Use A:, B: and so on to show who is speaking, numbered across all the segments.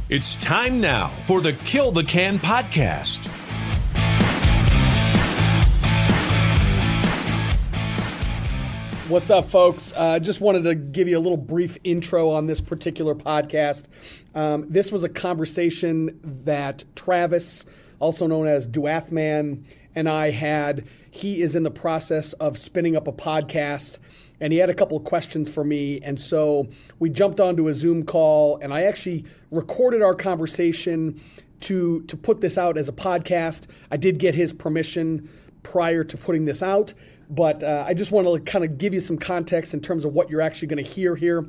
A: It's time now for the Kill the Can podcast.
B: What's up, folks? Just wanted to give you a little brief intro on this particular podcast. This was a conversation that Travis, also known as Duathman, and I had. He is in the process of spinning up a podcast, and he had a couple of questions for me. And so we jumped onto a Zoom call, and I actually recorded our conversation to put this out as a podcast. I did get his permission prior to putting this out, but I just want to kind of give you some context in terms of what you're actually going to hear here.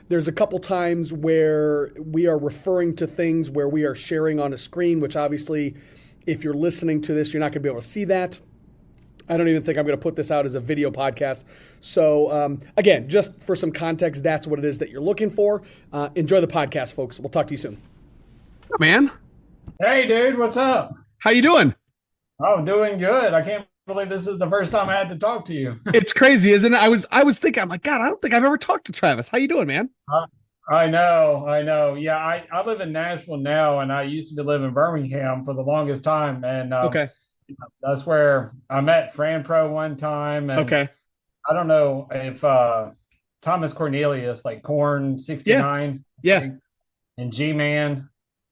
B: There's a couple times where we are referring to things where we are sharing on a screen, which obviously, if you're listening to this, you're not going to be able to see that. I don't even think I'm going to put this out as a video podcast. So again, just for some context, that's what it is that you're looking for. Enjoy the podcast, folks. We'll talk to you soon.
C: Man.
D: Hey, dude, what's up?
C: How you doing?
D: Oh, doing good. I can't believe this is the first time I had to talk to you.
C: It's crazy, isn't it? I was thinking, I'm like, God, I don't think I've ever talked to Travis. How you doing, man?
D: I know. Yeah, I live in Nashville now, and I used to live in Birmingham for the longest time. And
C: Okay.
D: that's where I met Fran Pro one time. And
C: Okay.
D: I don't know if Thomas Cornelius, like Corn 69,
C: Yeah.
D: and G-Man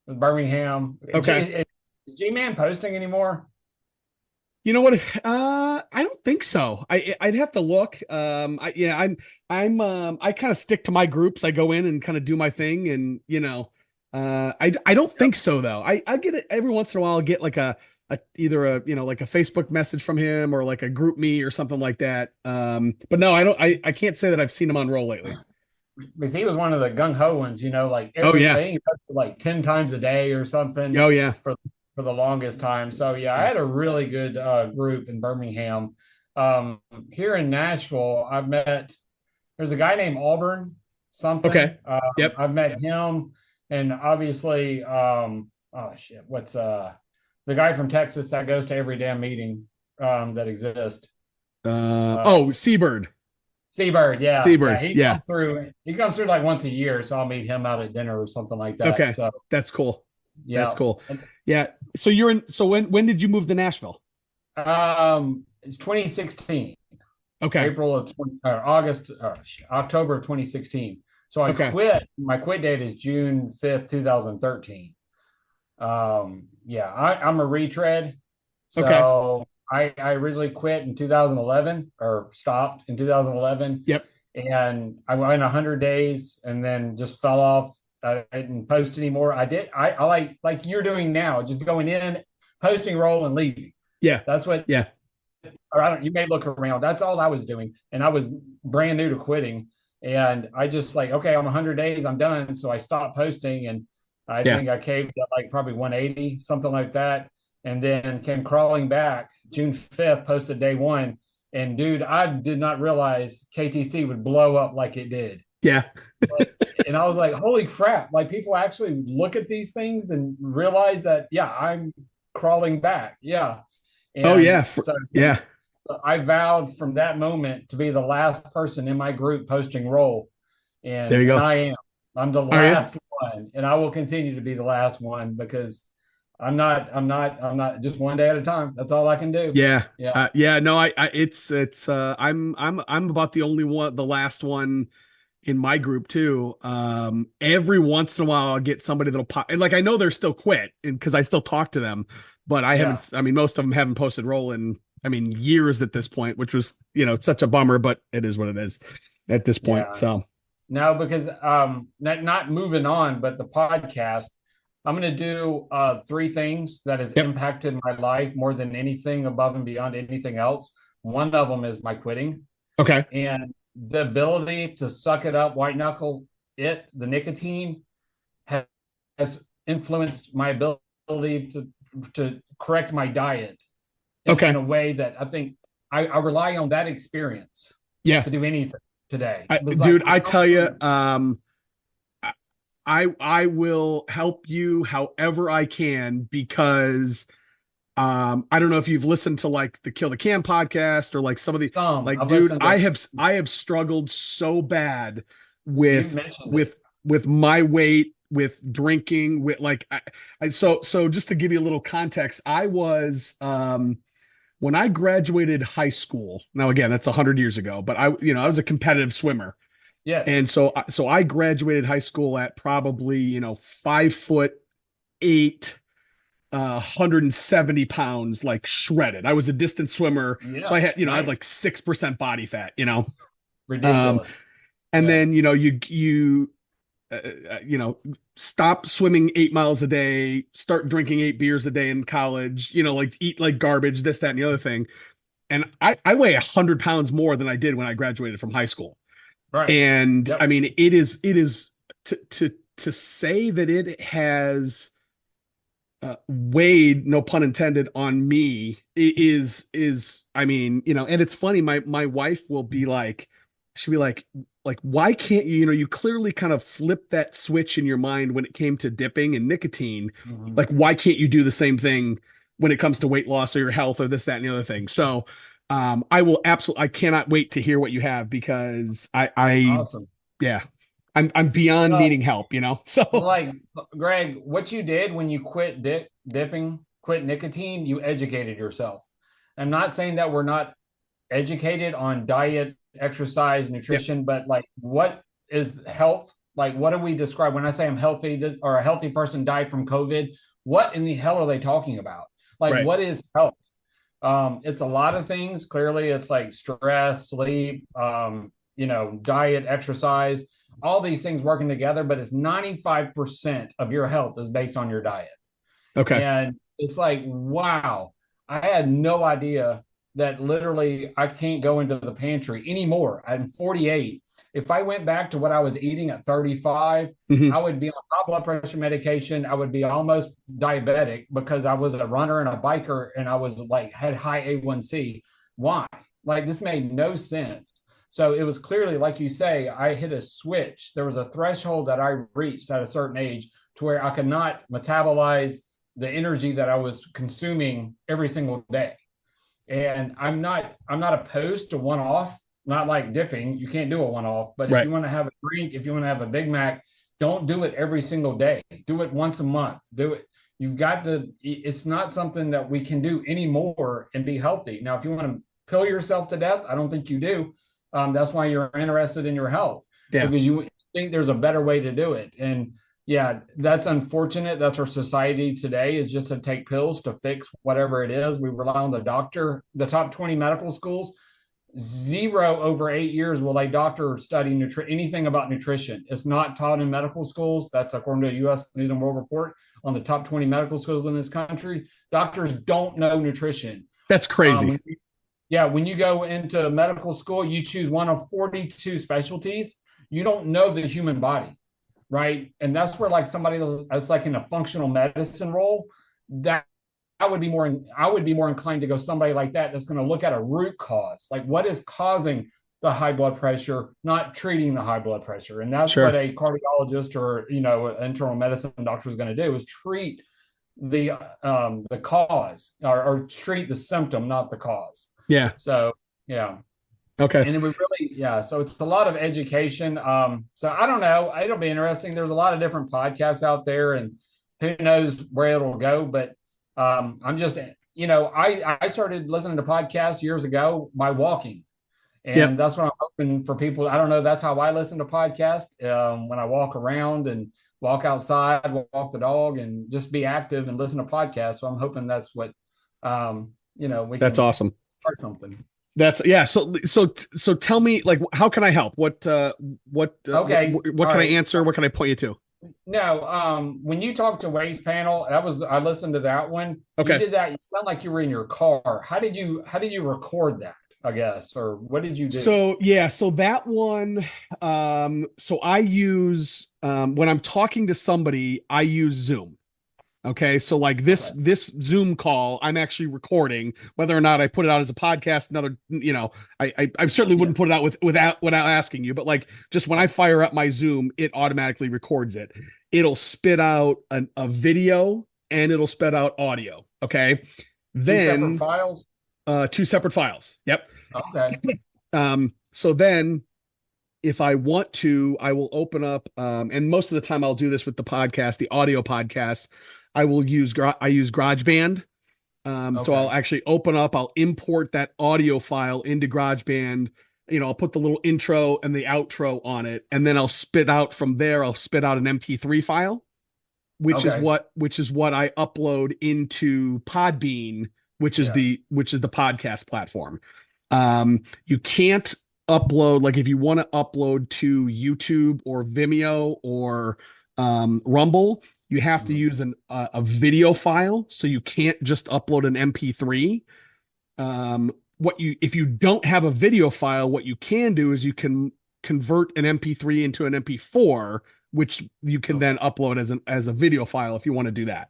D: with Birmingham.
C: Okay.
D: Is G-Man posting anymore?
C: You know what? I don't think so. I'd have to look. I kind of stick to my groups. I go in and kind of do my thing, and I don't think so though. I get it every once in a while. I'll get like either a Facebook message from him or like a group me or something like that. But no, I don't. I can't say that I've seen him on roll lately.
D: Because he was one of the gung ho ones, like
C: Oh, yeah.
D: everything he posted like 10 times a day or something.
C: Oh yeah.
D: For the longest time. So yeah, I had a really good group in Birmingham. Here in Nashville, there's a guy named Auburn something.
C: Okay. Yep.
D: I've met him, and obviously, what's the guy from Texas that goes to every damn meeting that exists?
C: Seabird.
D: Seabird, yeah.
C: Seabird,
D: He comes through like once a year, so I'll meet him out at dinner or something like that.
C: Okay,
D: so
C: that's cool.
D: yeah,
C: that's cool. Yeah. So when did you move to Nashville?
D: It's 2016.
C: Okay.
D: October of 2016. So I quit. My quit date is June 5th, 2013. I'm a retread. So
C: Okay.
D: I originally quit in 2011 or stopped in 2011.
C: Yep.
D: And I went 100 days and then just fell off. I didn't post anymore. I like you're doing now, just going in, posting, roll, and leaving.
C: Yeah.
D: That's what.
C: Yeah.
D: Or you may look around. That's all I was doing. And I was brand new to quitting. And I just okay, I'm 100 days, I'm done. So I stopped posting, and I think I caved at like probably 180, something like that. And then came crawling back June 5th, posted day one. And dude, I did not realize KTC would blow up like it did.
C: Yeah.
D: And I was like, holy crap. Like, people actually look at these things and realize that, I'm crawling back. Yeah. And
C: So
D: I vowed from that moment to be the last person in my group posting roll. And
C: there you go.
D: And I am. I'm the last one. And I will continue to be the last one, because I'm not just one day at a time. That's all I can do.
C: Yeah.
D: Yeah.
C: No, I'm about the only one, the last one in my group too. Every once in a while I'll get somebody that'll pop, and like, I know they're still quit, and because I still talk to them, but I haven't, most of them haven't posted roll in, years at this point, which was, such a bummer, but it is what it is at this point.
D: Yeah.
C: So
D: no, because not moving on, but the podcast, I'm going to do 3 things that has impacted my life more than anything, above and beyond anything else. One of them is my quitting.
C: Okay.
D: And the ability to suck it up, white knuckle the nicotine has influenced my ability to correct my diet in a way that I think I rely on that experience to do anything today.
C: I tell you, I will help you however I can, because I don't know if you've listened to like the Kill the Can podcast or like some of the I have struggled so bad with my weight with drinking, with like so just to give you a little context, I was when I graduated high school. Now again, that's 100 years ago, but I was a competitive swimmer.
D: Yes.
C: And so I graduated high school at probably 5'8", 170 pounds, like shredded. I was a distance swimmer,
D: Yeah.
C: so I had I had
D: Nice.
C: like 6% body fat.
D: Ridiculous.
C: And
D: Yeah.
C: then stop swimming 8 miles a day, start drinking 8 beers a day in college, like eat like garbage, this, that, and the other thing. And I weigh 100 pounds more than I did when I graduated from high school.
D: Right.
C: And
D: Yep.
C: I mean, it is to say that it has weighed, no pun intended, on me is I mean, and it's funny, my wife will be like, she'll be like, why can't you clearly kind of flip that switch in your mind when it came to dipping and nicotine.
D: Mhm.
C: Like, why can't you do the same thing when it comes to weight loss or your health or this, that, and the other thing? So I cannot wait to hear what you have, because
D: Awesome.
C: yeah, I'm beyond
D: Well,
C: needing help, so
D: like Greg, what you did when you quit dipping, quit nicotine, you educated yourself. I'm not saying that we're not educated on diet, exercise,
C: yeah,
D: nutrition, but like, what is health? Like, what do we describe when I say I'm healthy, or a healthy person died from COVID? What in the hell are they talking about? Like,
C: right,
D: what is health? It's a lot of things. Clearly, it's like stress, sleep, diet, exercise, all these things working together. But it's 95% of your health is based on your diet.
C: okay,
D: And it's like, wow, I had no idea that literally I can't go into the pantry anymore. I'm 48. If I went back to what I was eating at 35,
C: mhm,
D: I would be on high blood pressure medication. I would be almost diabetic because I was a runner and a biker, and I was like, had high A1C. Why? Like, this made no sense. So it was clearly, like you say, I hit a switch. There was a threshold that I reached at a certain age to where I could not metabolize the energy that I was consuming every single day. And I'm not opposed to one off, not like dipping. You can't do a one off, but if
C: right,
D: you want to have a drink, if you want to have a Big Mac, don't do it every single day. Do it once a month. Do it. You've got to, it's not something that we can do anymore and be healthy. Now, if you want to pill yourself to death, I don't think you do. That's why you're interested in your health,
C: yeah,
D: because you think there's a better way to do it. And yeah, that's unfortunate. That's our society today, is just to take pills to fix whatever it is. We rely on the doctor. The top 20 medical schools, zero over 8 years will a doctor study anything about nutrition. It's not taught in medical schools. That's according to a U.S. News and World Report on the top 20 medical schools in this country. Doctors don't know nutrition.
C: that's crazy.
D: When you go into medical school, you choose one of 42 specialties. You don't know the human body, right? And that's where, like, somebody that's like in a functional medicine role, that I would be more inclined to go somebody like that that's going to look at a root cause, like what is causing the high blood pressure, not treating the high blood pressure. And that's
C: Sure.
D: what a cardiologist or an internal medicine doctor is going to do, is treat the cause, or treat the symptom, not the cause.
C: Yeah.
D: So yeah.
C: Okay.
D: And we really, so it's a lot of education. So I don't know. It'll be interesting. There's a lot of different podcasts out there, and who knows where it'll go. But I'm just, I started listening to podcasts years ago by walking. And
C: Yep.
D: that's what I'm hoping for people. I don't know. That's how I listen to podcasts, when I walk around and walk outside, walk the dog, and just be active and listen to podcasts. So I'm hoping that's what, we
C: That's
D: can
C: awesome.
D: start something.
C: That's So tell me, like, how can I help? What
D: Okay.
C: what
D: All
C: can I
D: right.
C: answer? What can I point you to?
D: No, when you talked to Waste Panel, I listened to that one.
C: Okay.
D: You did that. You sound like you were in your car. How did you record that, I guess, or what did you do?
C: So that one, so I use, when I'm talking to somebody, I use Zoom. Okay. So like this Zoom call, I'm actually recording. Whether or not I put it out as a podcast, I certainly wouldn't put it out without asking you, but like, just when I fire up my Zoom, it automatically records it. It'll spit out a video, and it'll spit out audio. Okay. Then
D: Two separate files?
C: 2 separate files. Yep.
D: Okay.
C: So then if I want to, I will open up, and most of the time I'll do this with the podcast, the audio podcast. I use GarageBand. So I'll actually open up, I'll import that audio file into GarageBand. I'll put the little intro and the outro on it, and then I'll spit out from there. I'll spit out an MP3 file, which is what I upload into Podbean, which is the podcast platform. You can't upload, like if you want to upload to YouTube or Vimeo or Rumble, you have to use a video file, so you can't just upload an MP3. If you don't have a video file, what you can do is you can convert an MP3 into an MP4, which you can then upload as a video file if you want to do that.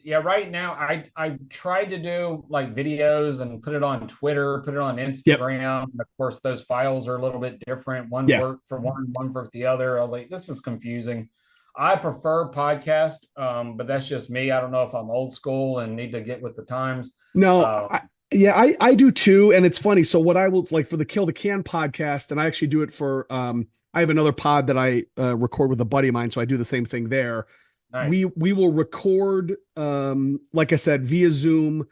D: Yeah, right now I tried to do like videos and put it on Twitter, put it on Instagram. Of course, those files are a little bit different. One worked for one for the other. I was like, this is confusing. I prefer podcast, but that's just me. I don't know if I'm old school and need to get with the times.
C: No, I do too. And it's funny. So what I will like for the Kill the Can podcast, and I actually do it for, I have another pod that I record with a buddy of mine. So I do the same thing there. Nice. We will record, like I said, via Zoom,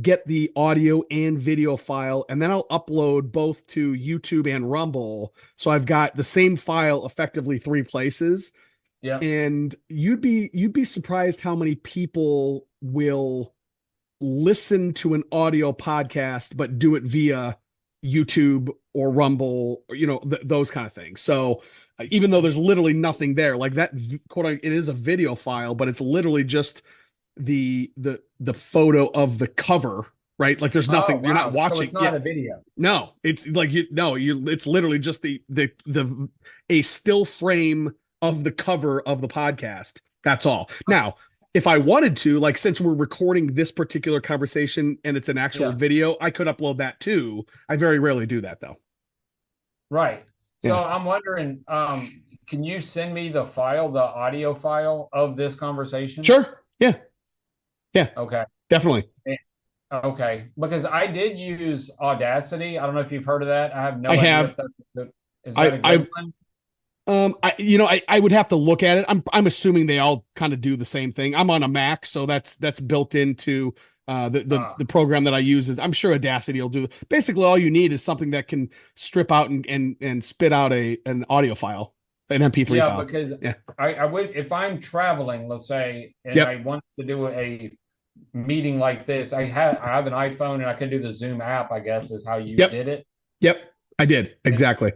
C: get the audio and video file, and then I'll upload both to YouTube and Rumble. So I've got the same file effectively 3 places. Yeah. And you'd be surprised how many people will listen to an audio podcast, but do it via YouTube or Rumble, or, those kind of things. So even though there's literally nothing there, like that quote, it is a video file, but it's literally just the photo of the cover, right? Like there's nothing, you're not watching. So
D: it's not a video.
C: No, it's like, it's literally just a still frame of the cover of the podcast. That's all. Now, if I wanted to, like, since we're recording this particular conversation and it's an actual video, I could upload that too. I very rarely do that though.
D: Right. So I'm wondering, can you send me the audio file of this conversation?
C: Sure. Yeah.
D: Okay.
C: Definitely.
D: Okay. Because I did use Audacity. I don't know if you've heard of that. I have no idea. Is that a good one?
C: I would have to look at it. I'm assuming they all kind of do the same thing. I'm on a Mac, so that's built into the program that I use. I'm sure Audacity will do. Basically, all you need is something that can strip out and spit out an audio file, an MP3 file.
D: Because I would, if I'm traveling, let's say, and I want to do a meeting like this, I have an iPhone and I can do the Zoom app, I guess is how you did it.
C: Yep, I did exactly.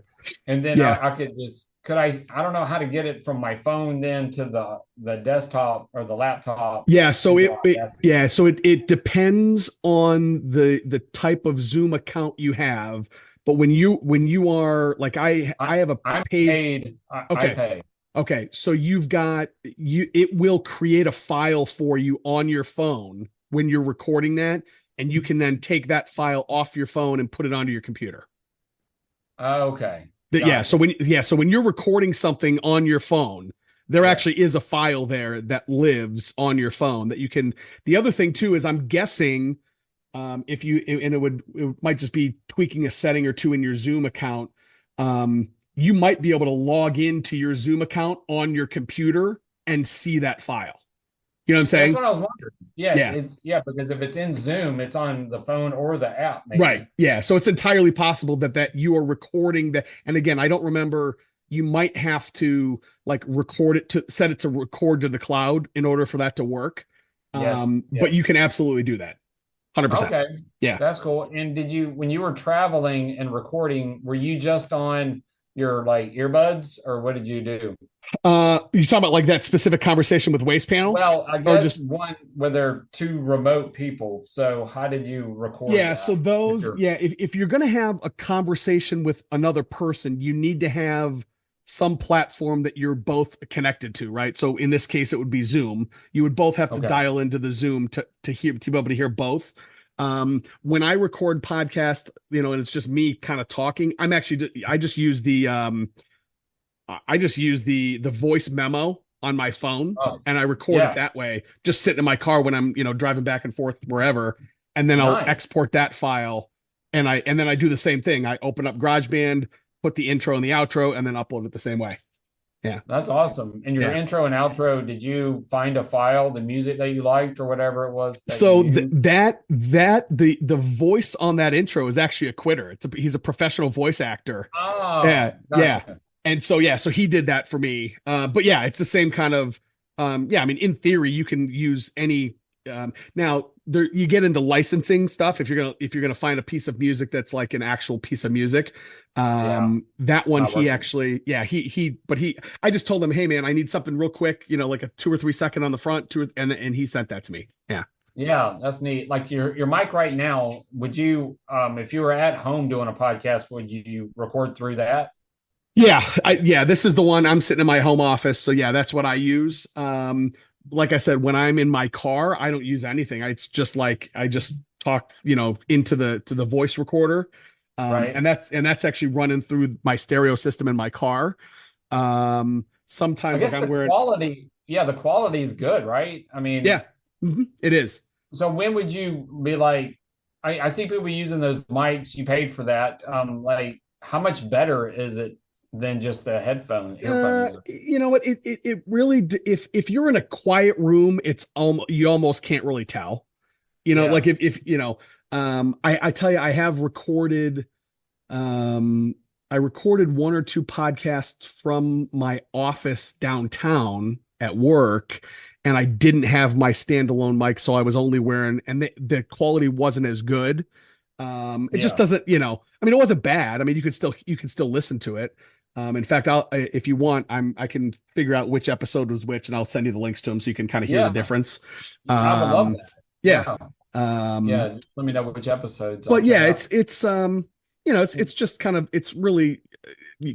D: And then I could just. I don't know how to get it from my phone then to the desktop or the laptop.
C: Yeah, so it depends on the type of Zoom account you have. But when you are like I have a paid.
D: I pay.
C: Okay, so it will create a file for you on your phone when you're recording that, and you can then take that file off your phone and put it onto your computer.
D: Okay.
C: So when you're recording something on your phone, there actually is a file there that lives on your phone that you can. The other thing too is I'm guessing it might just be tweaking a setting or two in your Zoom account. You might be able to log into your Zoom account on your computer and see that file. You know what I'm saying?
D: That's what I was wondering. Because if it's in Zoom, it's on the phone or the app. Maybe.
C: Right. Yeah. So it's entirely possible that you are recording that. And again, I don't remember. You might have to like set it to record to the cloud in order for that to work. But you can absolutely do that. 100%. Okay. Yeah.
D: That's cool. And when you were traveling and recording, were you just on your like earbuds or what did you do?
C: You talking about like that specific conversation with Waste Panel?
D: Well, I guess just one where they're 2 remote people. So how did you record?
C: Yeah, so those, if you're going to have a conversation with another person, you need to have some platform that you're both connected to, right? So in this case, it would be Zoom. You would both have to dial into the Zoom to be able to hear both. When I record podcast, and it's just me kind of talking, I just use the voice memo on my phone and I record it that way, just sitting in my car when I'm, driving back and forth wherever. And then I'll export that file and then I do the same thing. I open up GarageBand, put the intro and the outro, and then upload it the same way. Yeah.
D: That's awesome. In your intro and outro, did you find a file, the music that you liked or whatever it was?
C: So the voice on that intro is actually a quitter. He's a professional voice actor.
D: Oh,
C: yeah,
D: gotcha.
C: yeah. And so so he did that for me. But yeah, it's the same kind of I mean, in theory, you can use any now there you get into licensing stuff if you're gonna find a piece of music that's like an actual piece of music. That one he actually I just told him, hey man, I need something real quick, like a 2 or 3 second on the front, and he sent that to me.
D: Yeah, that's neat. Like your mic right now, would you if you were at home doing a podcast, would you record through that?
C: This is the one. I'm sitting in my home office, so that's what I use. Like I said, when I'm in my car, I don't use anything. It's just like I just talk, into the voice recorder,
D: Right.
C: and that's actually running through my stereo system in my car. Sometimes like I'm wearing
D: quality. Yeah, the quality is good, right? I mean,
C: it is.
D: So when would you be like? I see people using those mics. You paid for that. Like, how much better is it than just the earphone
C: you know what, it really, if you're in a quiet room, you almost can't really tell, like if I tell you, I have recorded I recorded 1 or 2 podcasts from my office downtown at work, and I didn't have my standalone mic, so I was only wearing, and the quality wasn't as good. It just doesn't, I mean, it wasn't bad. I mean, you can still listen to it. In fact, if you want, I can figure out which episode was which, and I'll send you the links to them so you can kind of hear the difference.
D: I would love that.
C: Let
D: me know which episodes.
C: But it's just kind of, it's really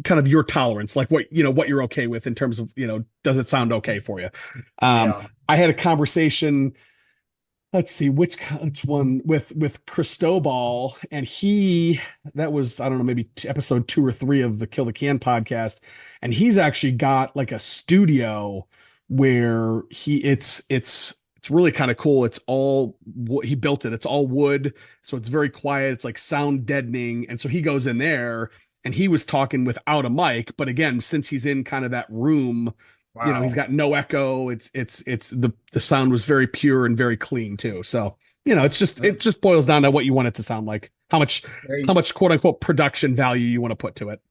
C: kind of your tolerance, like what you're okay with in terms of, does it sound okay for you? I had a conversation, let's see which one, with Cristobal, and that was, I don't know, maybe episode 2 or 3 of the Kill the Can podcast, and he's actually got like a studio where it's really kind of cool. It's all he built it. It's all wood, so it's very quiet. It's like sound deadening, and so he goes in there, and he was talking without a mic, but again, since he's in kind of that room. Wow. He's got no echo. It's the sound was very pure and very clean too. So, it just boils down to what you want it to sound like. How much quote unquote production value you want to put to it.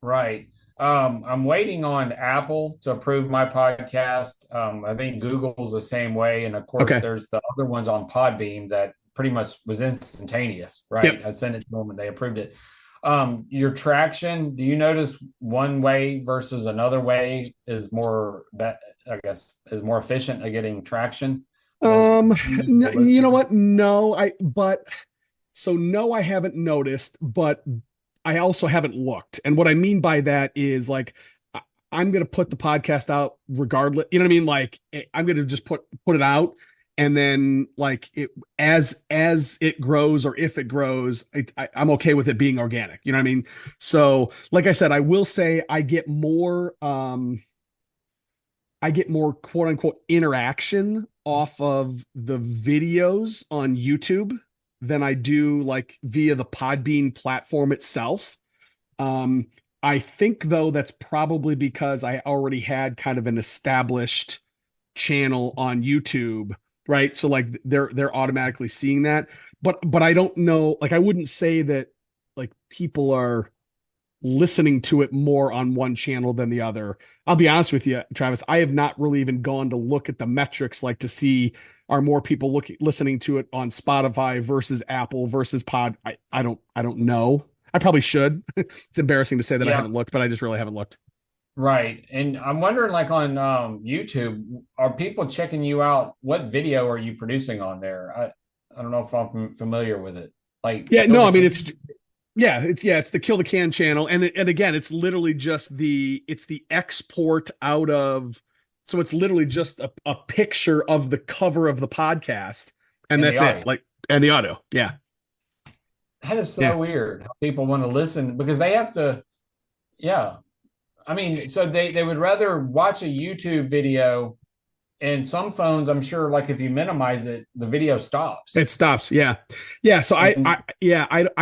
D: Right. I'm waiting on Apple to approve my podcast. I think Google's the same way. And of course, there's the other ones on Podbean that pretty much was instantaneous, right? Yep. I sent it to them and they approved it. Your traction, do you notice one way versus another way is more efficient at getting traction?
C: You know what? No, I haven't noticed, but I also haven't looked. And what I mean by that is like, I'm going to put the podcast out regardless. You know what I mean? Like I'm going to just put it out. And then like as it grows, or if it grows, I'm okay with it being organic. You know what I mean? So like I said, I will say I get more quote unquote interaction off of the videos on YouTube than I do like via the Podbean platform itself. I think though that's probably because I already had kind of an established channel on YouTube. Right. So like they're automatically seeing that. But I don't know, like I wouldn't say that like people are listening to it more on one channel than the other. I'll be honest with you, Travis, I have not really even gone to look at the metrics, like to see are more people listening to it on Spotify versus Apple versus Pod. I don't know. I probably should. It's embarrassing to say that I haven't looked, but I just really haven't looked.
D: Right. And I'm wondering, like on YouTube, are people checking you out? What video are you producing on there? I don't know if I'm familiar with it. Like,
C: it's the Kill the Can channel. And again, it's literally just the export out of, so it's literally just a picture of the cover of the podcast. And that's it. Like, and the audio. Yeah.
D: That is so weird how people want to listen because they have to. Yeah. I mean, so they would rather watch a YouTube video and some phones, I'm sure, like if you minimize it, the video stops.
C: It stops. Yeah. Yeah. So I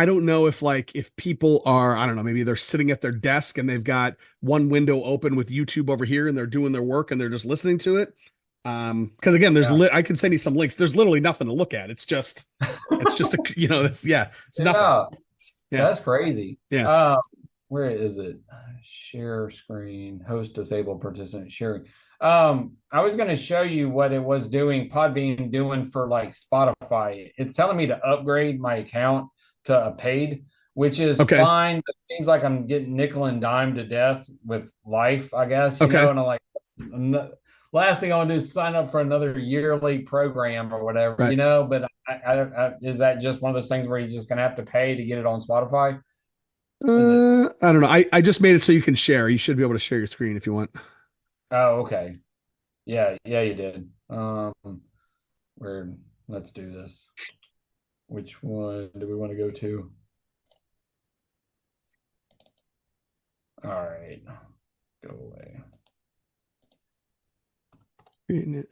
C: don't know if if people are, I don't know, maybe they're sitting at their desk and they've got one window open with YouTube over here and they're doing their work and they're just listening to it. Because again, I can send you some links. There's literally nothing to look at. It's just it's nothing. Yeah.
D: That's crazy.
C: Yeah.
D: Where is it? Share screen, host disabled participant sharing. I was going to show you what it was doing, Podbean doing for like Spotify. It's telling me to upgrade my account to a paid, which is fine. It seems like I'm getting nickel and dime to death with life, I guess. You know, and I'm like, last thing I want to do is sign up for another yearly program or whatever,
C: right.
D: you know. But I, is that just one of those things where you're just going to have to pay to get it on Spotify?
C: I don't know. I just made it so you can share. You should be able to share your screen if you want.
D: Oh, okay. Yeah, you did. Let's do this. Which one do we want to go to? All right. Go away.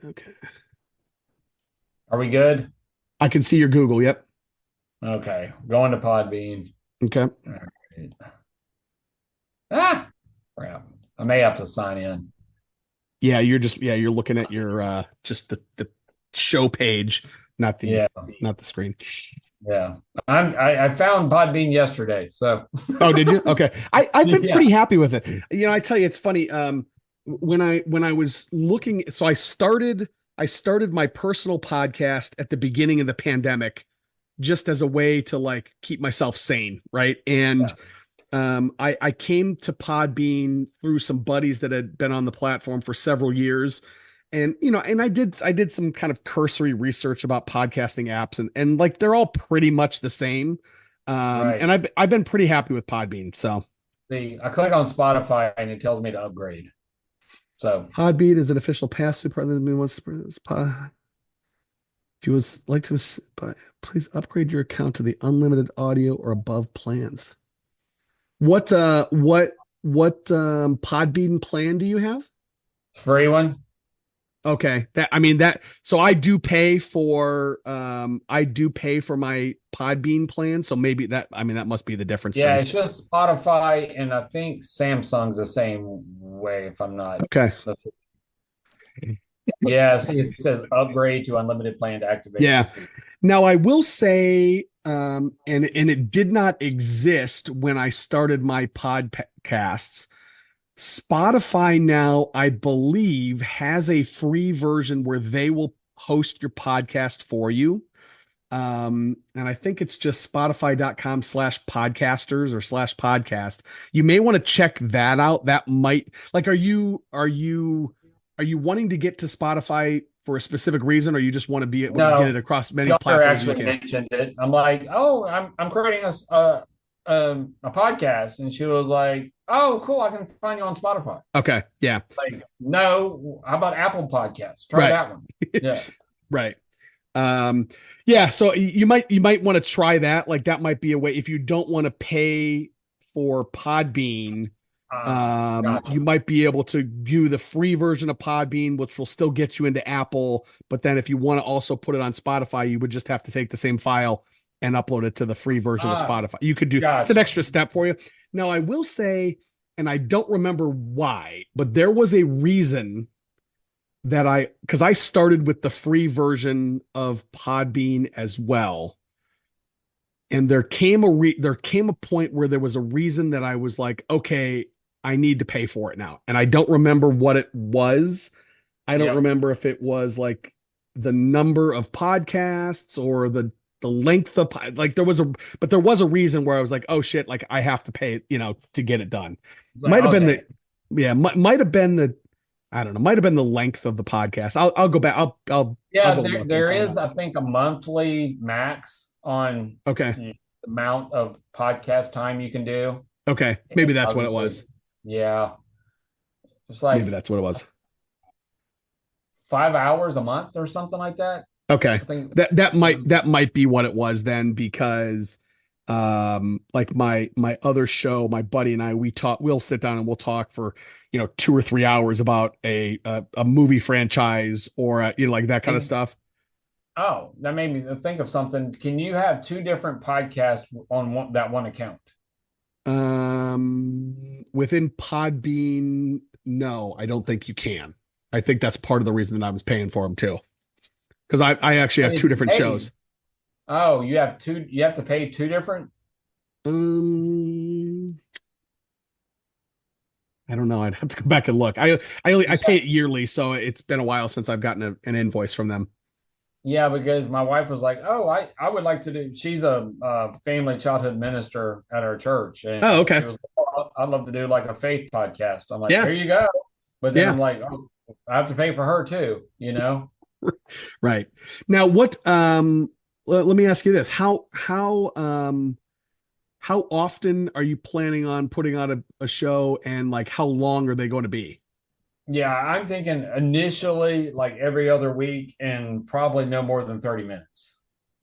C: Okay.
D: Are we good?
C: I can see your Google. Yep.
D: Okay. Going to Podbean.
C: Okay.
D: All right. Crap. I may have to sign in.
C: Yeah, you're looking at your just the show page, not the screen.
D: Yeah. I found Podbean yesterday. So
C: oh, did you? Okay. I've been pretty happy with it. You know, I tell you, it's funny. When I was looking, so I started my personal podcast at the beginning of the pandemic just as a way to like keep myself sane, right? And I came to Podbean through some buddies that had been on the platform for several years. And, and I did some kind of cursory research about podcasting apps and like, they're all pretty much the same. And I've been pretty happy with Podbean. So
D: I click on Spotify and it tells me to upgrade. So
C: Podbean is an official pass-through partner that wants to if you would like to, please upgrade your account to the unlimited audio or above plans. What Podbean plan do you have?
D: Free one.
C: Okay. So I do pay for my Podbean plan. So maybe that must be the difference.
D: Yeah,
C: then.
D: It's just Spotify, and I think Samsung's the same way, if I'm not.
C: Okay.
D: Yeah, see, it says upgrade to unlimited plan to activate.
C: Yeah. Now I will say, and it did not exist when I started my podcasts. Spotify now, I believe, has a free version where they will host your podcast for you. And I think it's just spotify.com/podcasters or /podcast. You may want to check that out. That might are you wanting to get to Spotify for a specific reason, or you just want to be able to get it across many platforms?
D: Actually mentioned it. I'm like, I'm creating a podcast, and she was like, oh, cool, I can find you on Spotify.
C: Okay, yeah.
D: Like, no, how about Apple Podcasts? Try that one. Yeah,
C: right. Yeah. So you might want to try that. Like that might be a way if you don't want to pay for Podbean. Gotcha. You might be able to do the free version of Podbean, which will still get you into Apple. But then if you want to also put it on Spotify, you would just have to take the same file and upload it to the free version of Spotify. You could do it's an extra step for you. Now, I will say, and I don't remember why, but there was a reason that because I started with the free version of Podbean as well. And there came a point where there was a reason that I was like, okay, I need to pay for it now. And I don't remember what it was. I don't remember if it was like the number of podcasts or the length of like there was a reason where I was like, oh shit, like I have to pay, to get it done. Might have been the I don't know, might have been the length of the podcast. I'll go back.
D: There is, I think, a monthly max on the amount of podcast time you can do.
C: Okay. Maybe that's what it was.
D: Yeah. It's like
C: maybe that's what it was.
D: 5 hours a month or something like that.
C: Okay. That might be what it was then, because Like my other show, my buddy and I, we'll sit down and we'll talk for, 2 or 3 hours about a movie franchise or like that kind of stuff.
D: Oh, that made me think of something. Can you have two different podcasts on that one account?
C: Within Podbean, no, I don't think you can. I think that's part of the reason that I was paying for them too, because I actually have two different shows.
D: Oh, you have two. You have to pay two different.
C: I don't know. I'd have to go back and look. I pay it yearly, so it's been a while since I've gotten an invoice from them.
D: Yeah, because my wife was like, "Oh, I would like to do." She's a family childhood minister at our church, and
C: Oh, okay.
D: she was like, oh, I'd love to do like a faith podcast. I'm like,
C: Yeah.
D: "Here you go," but then
C: Yeah.
D: I'm like, "Oh, I have to pay for her too,"
C: Right. Now, let me ask you this. How often are you planning on putting on a show, and like how long are they going to be?
D: Yeah, I'm thinking initially like every other week and probably no more than 30 minutes.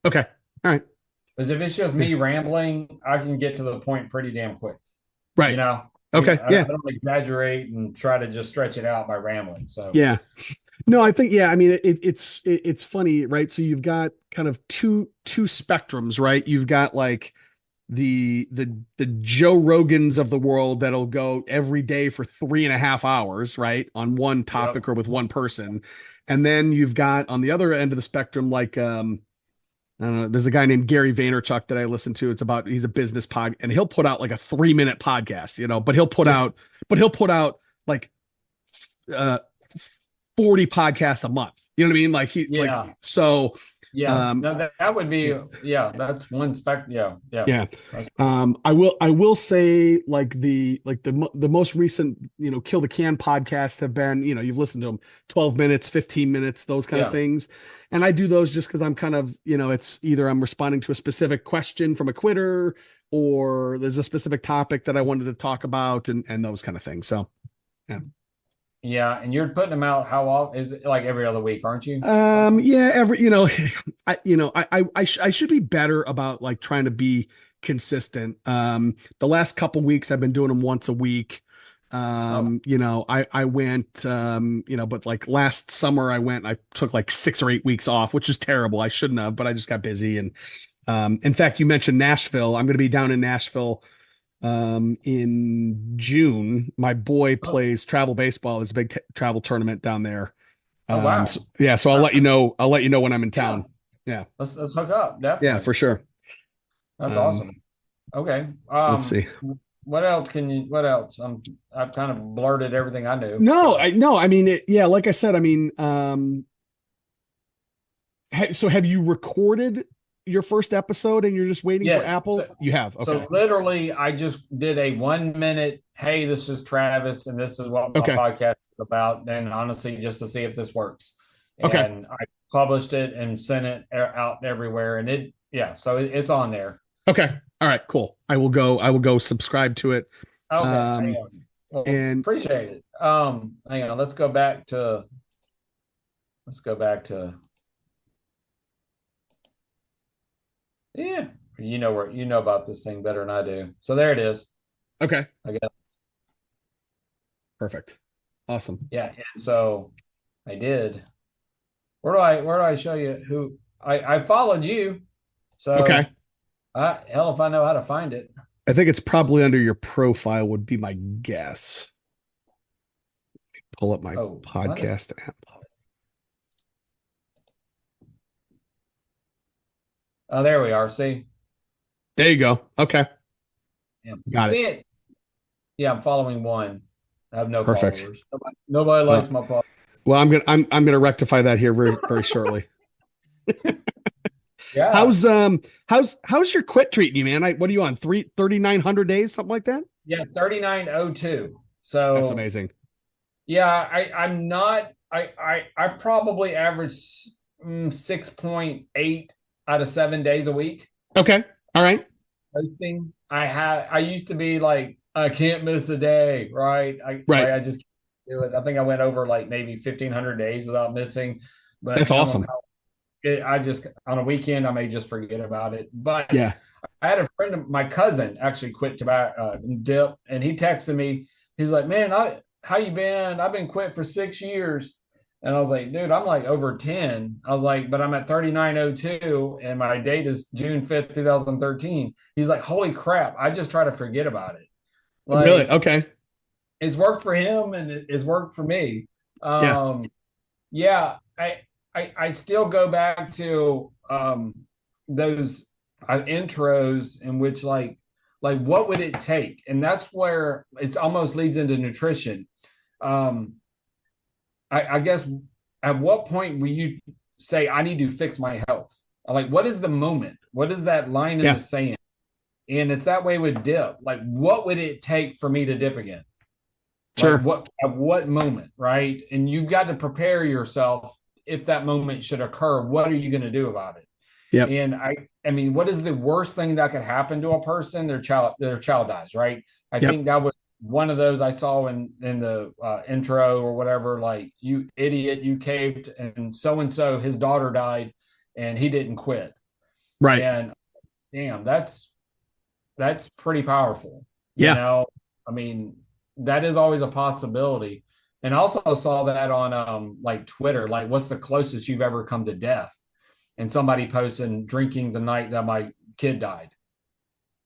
C: Okay. All right.
D: Because if it's just me rambling, I can get to the point pretty damn quick.
C: Right. Okay.
D: I don't exaggerate and try to just stretch it out by rambling. So
C: yeah. No, I think, I mean, it's funny, right? So you've got kind of two spectrums, right? You've got like the Joe Rogans of the world that'll go every day for 3.5 hours, right, on one topic or with one person. And then you've got on the other end of the spectrum, like I don't know, there's a guy named Gary Vaynerchuk that I listen to. He's a business pod, and he'll put out like a 3-minute podcast, but he'll put out like 40 podcasts a month. You know what I mean? Like so.
D: Yeah, that would be that's one spec. Yeah.
C: I will say like the most recent Kill the Can podcasts have been you've listened to them 12 minutes, 15 minutes, those kind of things, and I do those just because I'm kind of it's either I'm responding to a specific question from a quitter or there's a specific topic that I wanted to talk about and those kind of things. So yeah.
D: Yeah, and you're putting them out how often? Is it like every other week, aren't you?
C: Yeah, I should be better about like trying to be consistent. The last couple weeks I've been doing them once a week. I went but like last summer I took like 6 or 8 weeks off, which is terrible. I shouldn't have, but I just got busy. And in fact, you mentioned Nashville. I'm going to be down in Nashville in June. My boy plays travel baseball. There's a big travel tournament down there.
D: Wow.
C: So I'll let you know when I'm in town. Yeah.
D: Let's hook up. Definitely.
C: Yeah, for sure.
D: That's awesome. Okay.
C: Let's see.
D: What else? I've kind of blurted everything I knew.
C: No, I mean, like I said, I mean, so have you recorded your first episode and you're just waiting for Apple? You have. Okay.
D: So literally I just did a 1 minute, hey, this is Travis and this is what my podcast is about. And honestly, just to see if this works.
C: Okay.
D: And I published it and sent it out everywhere. And so it's on there.
C: Okay. All right, cool. I will go subscribe to it.
D: Okay. Hang on. Well, and appreciate it. Hang on. Let's go back to yeah, you know about this thing better than I do. So there it is.
C: Okay.
D: I guess.
C: Perfect. Awesome.
D: Yeah. And so I did. Where do I show you who I followed you? So
C: okay.
D: Hell if I know how to find it.
C: I think it's probably under your profile would be my guess. Let me pull up my podcast app.
D: Oh, there we are. See?
C: There you go. Okay.
D: Yeah.
C: Got
D: See
C: it.
D: Yeah, I'm following one. I have no
C: Perfect.
D: followers. Nobody likes my podcast.
C: Well, I'm gonna rectify that here very, very shortly.
D: Yeah.
C: How's your quit treating you, man? What are you on? 3,900 days, something like that?
D: Yeah, 3902. So
C: that's amazing.
D: Yeah, I'm not. I probably average 6.8 out of 7 days a week.
C: Okay. All right.
D: Posting. I used to be like, I can't miss a day, right? I just can't do it. I think I went over like maybe 1,500 days without missing. But
C: that's awesome.
D: I just on a weekend I may just forget about it. But
C: yeah,
D: I had a friend of my cousin actually quit tobacco dip, and he texted me. He's like, "Man, how you been? I've been quit for 6 years." And I was like, "Dude, I'm like over 10." I was like, "But I'm at 3902 and my date is June 5th, 2013." He's like, "Holy crap, I just try to forget about it."
C: Really?
D: Like
C: Okay.
D: it's worked for him and it's worked for me.
C: Yeah.
D: Yeah, I still go back to those intros in which like what would it take, and that's where it's almost leads into nutrition. um I guess at what point will you say I need to fix my health? Like what is the moment, what is that line in
C: Yeah.
D: the sand? And it's that way with dip. Like what would it take for me to dip again?
C: Sure.
D: Like what at what moment, right? And you've got to prepare yourself if that moment should occur. What are you going to do about it?
C: Yep.
D: And I mean, what is the worst thing that could happen to a person? Their child dies, right? I
C: Yep.
D: think that was one of those I saw in the intro or whatever. Like, you idiot, you caved, and so his daughter died, and he didn't quit.
C: Right.
D: And damn, that's pretty powerful. You
C: Yeah.
D: know, I mean, that is always a possibility. And I also saw that on like Twitter, like what's the closest you've ever come to death? And somebody posted drinking the night that my kid died.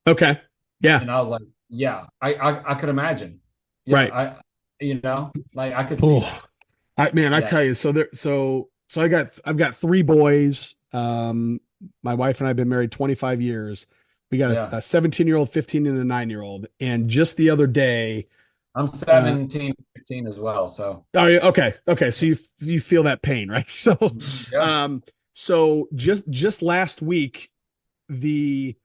C: Okay. Yeah.
D: And I was like, yeah, I could imagine. Yeah,
C: Right.
D: like I could see
C: Oh,
D: that.
C: I
D: Yeah.
C: tell you, so I've got three boys. My wife and I have been married 25 years. We got
D: Yeah.
C: a 17-year-old, 15, and a 9-year-old. And just the other day,
D: I'm
C: uh,
D: 17, 15 as well. So
C: oh, okay. Okay. So you feel that pain, right? So,
D: yeah.
C: um, just last week, the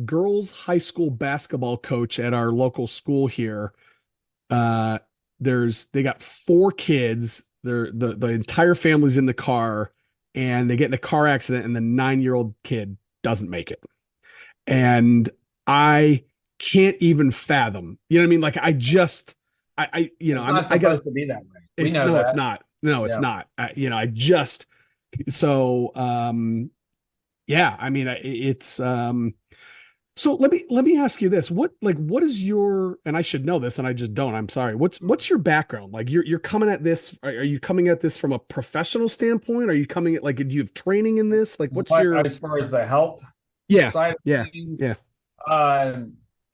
C: girls high school basketball coach at our local school here, uh, they got four kids. The entire family's in the car, and they get in a car accident, and the 9-year-old kid doesn't make it. And I can't even fathom. You know what I mean? Like
D: It's not
C: I gotta.
D: supposed to be that way. We
C: It's
D: know
C: no, it's
D: that.
C: not. No, it's
D: Yeah.
C: not. I just so yeah. I mean, it's so let me ask you this. What is your, and I should know this and I just don't. I'm sorry. What's your background? Like you're coming at this, are you coming at this from a professional standpoint? Are you coming at, like, do you have training in this? Like what's
D: But
C: your,
D: as far as the health
C: yeah.
D: side of
C: Yeah.
D: things,
C: Yeah.
D: uh,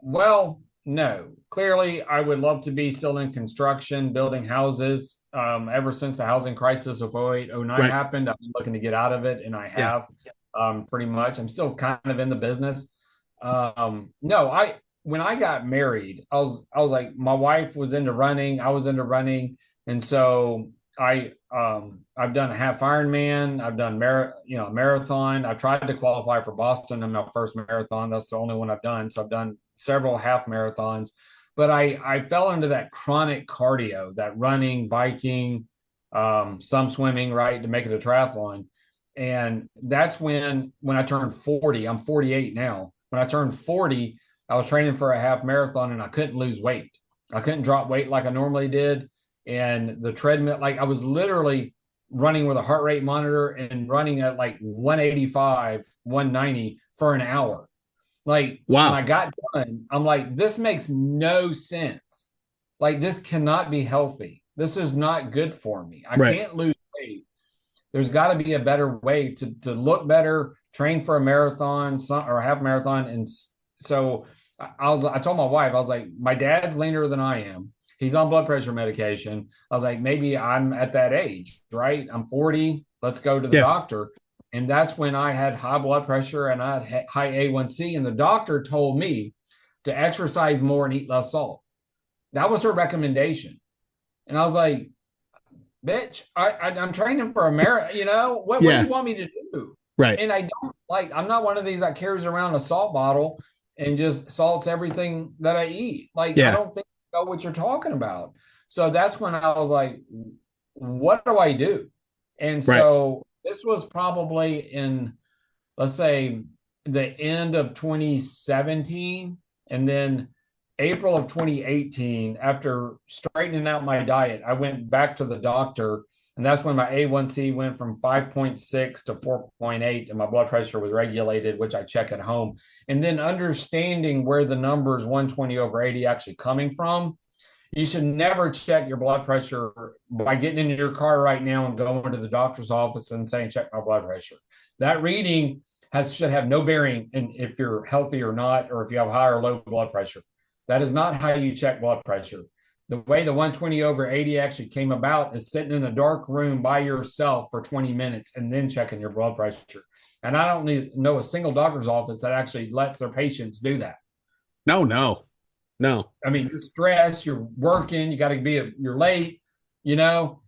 D: well, no. Clearly, I would love to be still in construction, building houses. Ever since the housing crisis of 08, 09
C: Right.
D: happened, I've been looking to get out of it, and I
C: Yeah.
D: have pretty much. I'm still kind of in the business. No, when I got married, I was like, my wife was into running, I was into running, and so I've done a half Ironman, I've done marathon. I tried to qualify for Boston in my first marathon. That's the only one I've done. So I've done several half marathons, but I fell into that chronic cardio, that running, biking, some swimming, right, to make it a triathlon. And that's when I turned 40. I'm 48 now. When I turned 40, I was training for a half marathon and I couldn't lose weight. I couldn't drop weight like I normally did. And the treadmill, like I was literally running with a heart rate monitor and running at like 185, 190 for an hour. Like when I
C: Wow.
D: got done, I'm like, this makes no sense. Like this cannot be healthy. This is not good for me. I
C: Right.
D: can't lose weight. There's got to be a better way to look better, train for a marathon or a half marathon. And so I told my wife, I was like, my dad's leaner than I am. He's on blood pressure medication. I was like, maybe I'm at that age, right? I'm 40. Let's go to the
C: Yeah.
D: doctor. And that's when I had high blood pressure and I had high A1C. And the doctor told me to exercise more and eat less salt. That was her recommendation. And I was like, bitch, I'm training for a marathon. What do
C: Yeah.
D: you want me to do?
C: Right.
D: And I don't I'm not one of these that carries around a salt bottle and just salts everything that I eat. Like, I
C: Yeah.
D: don't think you know what you're talking about. So that's when I was like, what do I do? And
C: Right.
D: so this was probably in, let's say, the end of 2017. And then April of 2018, after straightening out my diet, I went back to the doctor And that's when my A1C went from 5.6 to 4.8, and my blood pressure was regulated, which I check at home. And then understanding where the numbers 120/80 actually coming from. You should never check your blood pressure by getting in your car right now and going to the doctor's office and saying, check my blood pressure. That reading should have no bearing in if you're healthy or not, or if you have high or low blood pressure. That is not how you check blood pressure. The way the 120/80 actually came about is sitting in a dark room by yourself for 20 minutes and then checking your blood pressure. And I don't know a single doctor's office that actually lets their patients do that.
C: No.
D: I mean, you're stressed, you're working, you're late, and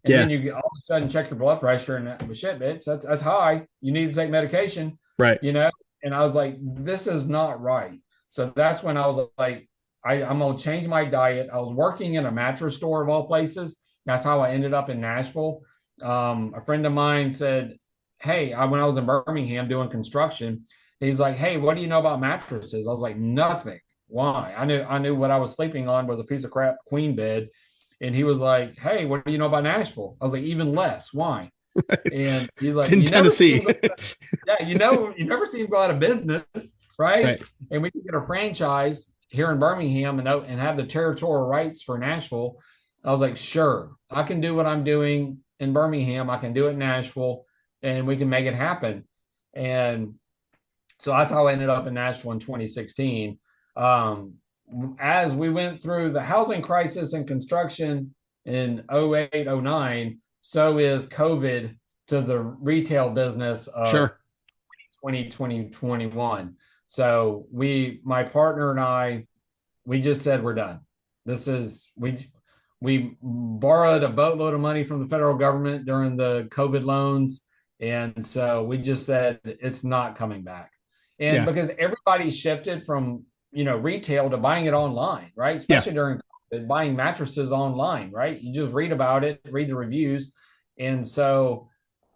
D: then you all of a sudden check your blood pressure and well, shit, bitch, that's high. You need to take medication,
C: right?
D: And I was like, this is not right. So that's when I was like, I'm going to change my diet. I was working in a mattress store of all places. That's how I ended up in Nashville. A friend of mine said, hey, when I was in Birmingham doing construction, he's like, hey, what do you know about mattresses? I was like, nothing. Why? I knew what I was sleeping on was a piece of crap queen bed. And he was like, hey, what do you know about Nashville? I was like, even less. Why? And he's like,
C: it's in Tennessee.
D: You never see him go out of business, right? And we can get a franchise here in Birmingham and have the territorial rights for Nashville. I was like, sure, I can do what I'm doing in Birmingham. I can do it in Nashville, and we can make it happen. And so that's how I ended up in Nashville in 2016. As we went through the housing crisis and construction in 08, 09, so is COVID to the retail business of 2020, 2021. So my partner and I, we just said, we're done. We borrowed a boatload of money from the federal government during the COVID loans. And so we just said, it's not coming back. And because everybody shifted from, retail to buying it online, right? Especially during COVID, buying mattresses online, right? You just read about it, read the reviews. And so,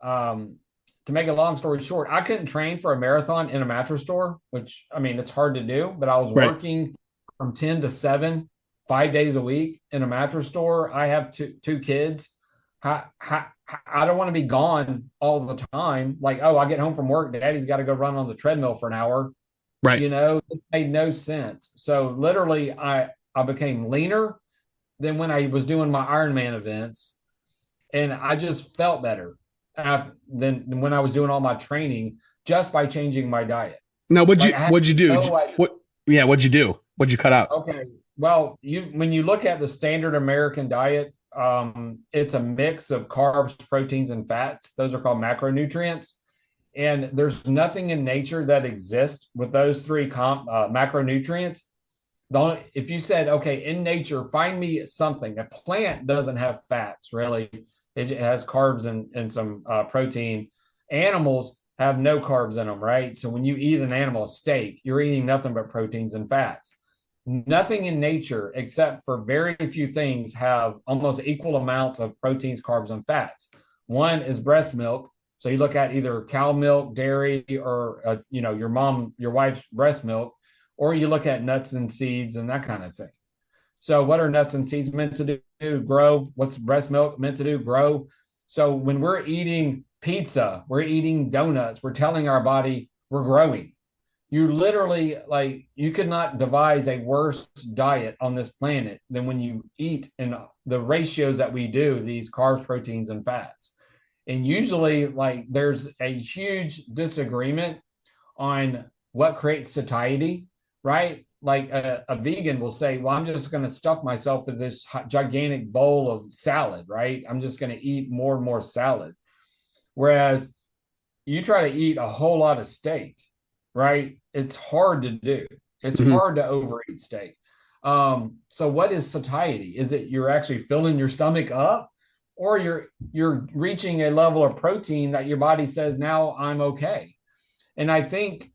D: to make a long story short, I couldn't train for a marathon in a mattress store, which, I mean, it's hard to do, but I was working from 10 to 7, 5 days a week in a mattress store. I have two kids. I don't want to be gone all the time. Like, I get home from work, daddy's got to go run on the treadmill for an hour.
C: Right.
D: This made no sense. So literally I became leaner than when I was doing my Ironman events. And I just felt better than when I was doing all my training just by changing my diet.
C: Now, what'd you do? What'd you do? What'd you cut out?
D: Okay. Well, when you look at the standard American diet, it's a mix of carbs, proteins, and fats. Those are called macronutrients. And there's nothing in nature that exists with those three macronutrients. If you said, okay, in nature, find me something. A plant doesn't have fats, really. It has carbs and some protein. Animals have no carbs in them, right? So when you eat an animal, a steak, you're eating nothing but proteins and fats. Nothing in nature, except for very few things, have almost equal amounts of proteins, carbs, and fats. One is breast milk. So you look at either cow milk, dairy, or your wife's breast milk, or you look at nuts and seeds and that kind of thing. So what are nuts and seeds meant to do? Grow. What's breast milk meant to do? Grow. So when we're eating pizza, we're eating donuts, we're telling our body we're growing. You literally, you could not devise a worse diet on this planet than when you eat in the ratios that we do, these carbs, proteins, and fats. And usually, there's a huge disagreement on what creates satiety, right? Like a vegan will say, well, I'm just going to stuff myself with this gigantic bowl of salad, right? I'm just going to eat more and more salad. Whereas you try to eat a whole lot of steak, right? It's hard to do. It's hard to overeat steak. So what is satiety? Is it you're actually filling your stomach up, or you're reaching a level of protein that your body says, now I'm okay? And I think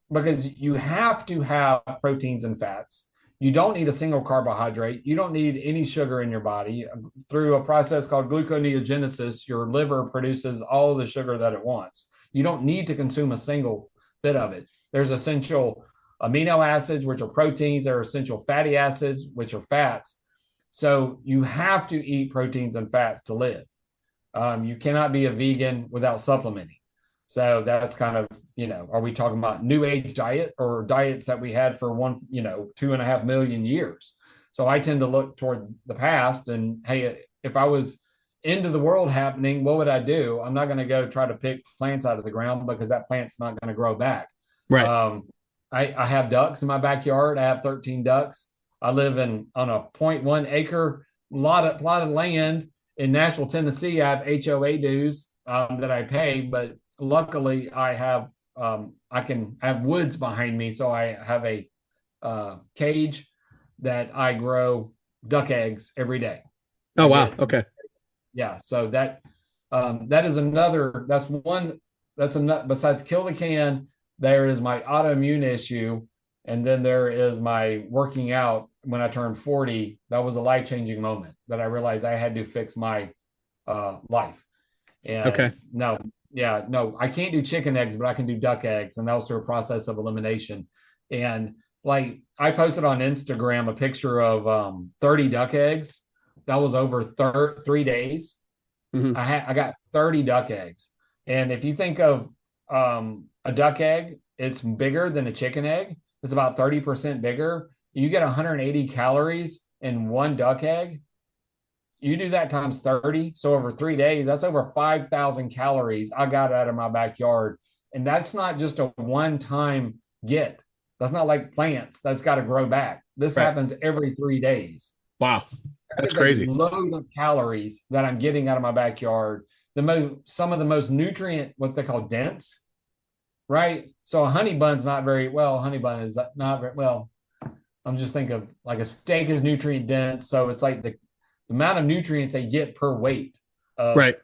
D: because you have to have proteins and fats, you don't need a single carbohydrate. You don't need any sugar in your body. Through a process called gluconeogenesis, your liver produces all the sugar that it wants. You don't need to consume a single bit of it. There's essential amino acids, which are proteins. There are essential fatty acids, which are fats. So you have to eat proteins and fats to live. You cannot be a vegan without supplementing. So that's kind of, are we talking about new age diet or diets that we had for 2.5 million years? So I tend to look toward the past and, hey, if I was into the world happening, what would I do? I'm not going to go try to pick plants out of the ground because that plant's not going to grow back.
C: Right.
D: I have ducks in my backyard. I have 13 ducks. I live on a 0.1 acre lot of land in Nashville, Tennessee. I have HOA dues that I pay, but luckily I have I can have woods behind me, so I have a cage that I grow duck eggs every day.
C: Oh wow. Okay.
D: Yeah. So that is another. That's one. That's another. Besides Kill the Can, there is my autoimmune issue, and then there is my working out. When I turned 40, that was a life-changing moment that I realized I had to fix my life. And no, I can't do chicken eggs, but I can do duck eggs, and that was through a process of elimination. And like I posted on Instagram a picture of 30 duck eggs. That was over 3 days.
C: Mm-hmm.
D: I got 30 duck eggs, and if you think of a duck egg, it's bigger than a chicken egg. It's about 30% bigger. You get 180 calories in one duck egg. You do that times 30. So over 3 days, that's over 5,000 calories I got out of my backyard. And that's not just a one-time get. That's not like plants. That's got to grow back. This happens every 3 days.
C: Wow. That's crazy.
D: Load of calories that I'm getting out of my backyard. Some of the most nutrient, what they call dense, right? So a honey bun's not very well. Honey bun is not very well. I'm just thinking of like a steak is nutrient dense. So it's like the amount of nutrients they get per weight. Like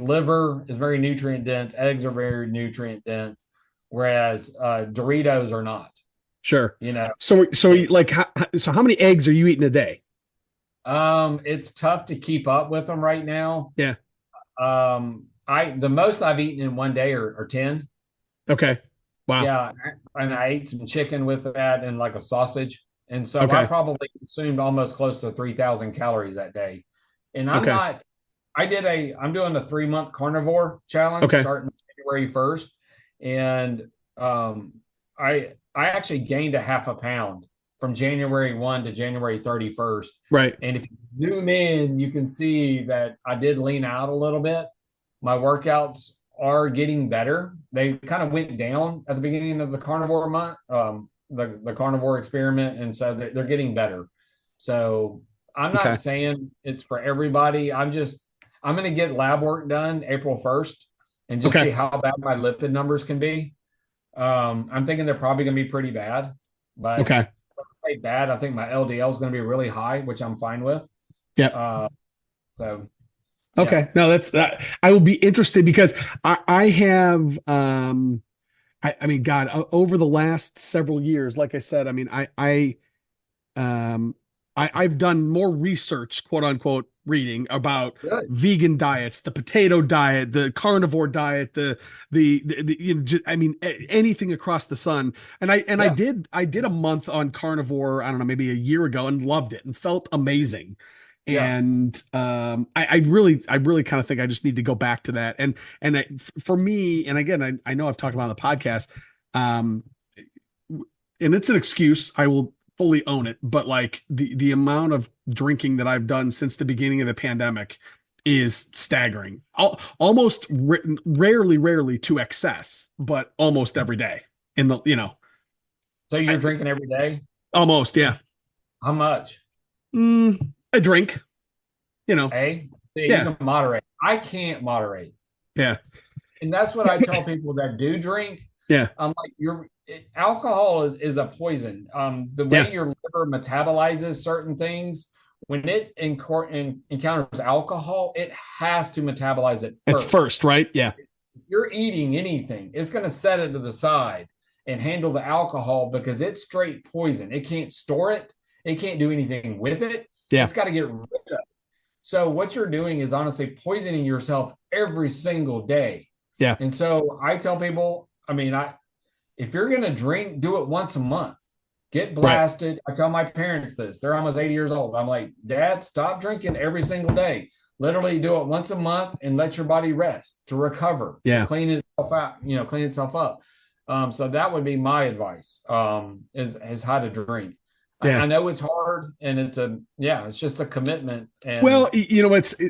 D: liver is very nutrient dense. Eggs are very nutrient dense, whereas Doritos are not.
C: Sure. So like, how many eggs are you eating a day?
D: It's tough to keep up with them right now.
C: Yeah.
D: The most I've eaten in one day are 10.
C: Okay. Wow.
D: Yeah. And I ate some chicken with that and like a sausage. And so I probably consumed almost close to 3,000 calories that day. And I'm doing a 3-month carnivore challenge starting January 1st. And I actually gained a half a pound from January 1 to January 31st.
C: Right.
D: And if you zoom in, you can see that I did lean out a little bit. My workouts are getting better. They kind of went down at the beginning of the carnivore month, the carnivore experiment. And so they're getting better. So I'm not saying it's for everybody. I'm going to get lab work done April 1st and just see how bad my lipid numbers can be. I'm thinking they're probably going to be pretty bad, but when I say bad, I think my LDL is going to be really high, which I'm fine with.
C: Yeah. No, that's I will be interested because I have, I mean, God, over the last several years, like I said, I mean, I've done more research, quote unquote, reading about vegan diets, the potato diet, the carnivore diet, I mean, anything across the sun. And I did a month on carnivore, I don't know, maybe a year ago, and loved it and felt amazing. And I really kind of think I just need to go back to that. And for me, and again, I know I've talked about it on the podcast, and it's an excuse. I will fully own it, but like the amount of drinking that I've done since the beginning of the pandemic is staggering. Almost rarely to excess, but almost every day. So
D: you're drinking every day?
C: Almost, yeah.
D: How much?
C: I drink,
D: Hey, you can moderate. I can't moderate.
C: Yeah.
D: And that's what I tell people that do drink.
C: Yeah.
D: I'm like, alcohol is a poison. The way your liver metabolizes certain things, when it encounters alcohol, it has to metabolize it first.
C: It's first, right? Yeah.
D: If you're eating anything, it's going to set it to the side and handle the alcohol because it's straight poison. It can't store it. It can't do anything with it.
C: Yeah.
D: It's got to get rid of it. So what you're doing is honestly poisoning yourself every single day.
C: Yeah.
D: And so I tell people, I mean, if you're going to drink, do it once a month. get blasted. I tell my parents this. They're almost 80 years old. I'm like, Dad, stop drinking every single day. Literally do it once a month and let your body rest to recover, to clean itself out, clean itself up. So that would be my advice, is how to drink. I know it's hard, and it's just a commitment. And
C: well,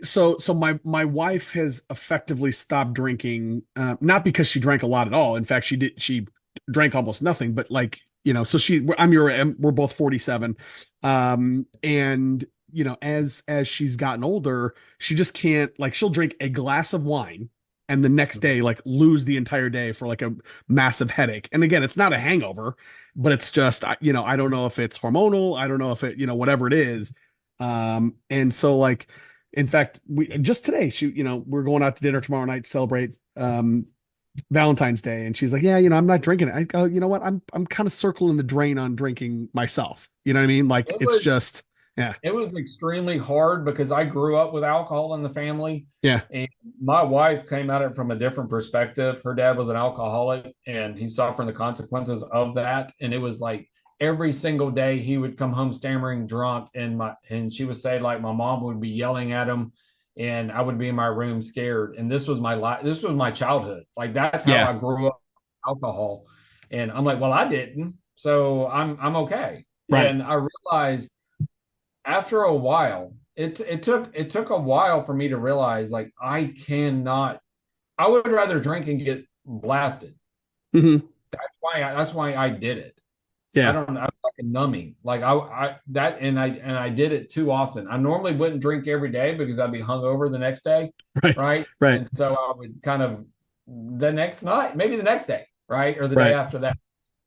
C: so my wife has effectively stopped drinking, not because she drank a lot at all. In fact, she drank almost nothing, but like, so we're both 47. And as she's gotten older, she just can't, like, she'll drink a glass of wine and the next day, like, lose the entire day for like a massive headache. And again, it's not a hangover, but it's just, I don't know if it's hormonal. I don't know if it, whatever it is. And so, like, in fact, we just today, we're going out to dinner tomorrow night to celebrate Valentine's Day, and she's like, yeah, I'm not drinking it. I go, you know what? I'm kind of circling the drain on drinking myself. You know what I mean? Like, it's just, yeah.
D: It was extremely hard because I grew up with alcohol in the family.
C: Yeah.
D: And my wife came at it from a different perspective. Her dad was an alcoholic, and he's suffering the consequences of that. And it was like every single day he would come home stammering drunk, and she would say, like, my mom would be yelling at him, and I would be in my room scared. And this was my life. This was my childhood. Like, that's how I grew up with alcohol. And I'm like, well, I didn't, so I'm okay.
C: Right.
D: And I realized after a while, it took a while for me to realize, like, I would rather drink and get blasted.
C: Mm-hmm.
D: That's why I did it.
C: Yeah.
D: I like a numbing. Like, I did it too often. I normally wouldn't drink every day because I'd be hungover the next day. Right.
C: Right.
D: And so I would kind of the next night, maybe the next day, right? Or the day after that.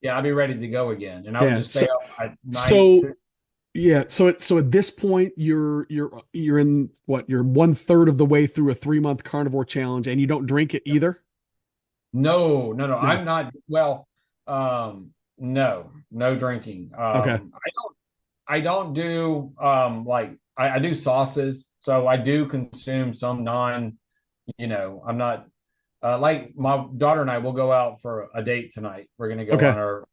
D: Yeah, I'd be ready to go again. And I would just stay up at night.
C: So at this point, you're in what? You're 1/3 of the way through a 3-month carnivore challenge, and you don't drink it either?
D: No. I'm not. Well, no drinking.
C: Okay.
D: I don't do like I do sauces, so I do consume some non. I'm not like my daughter and I will go out for a date tonight. We're gonna go on our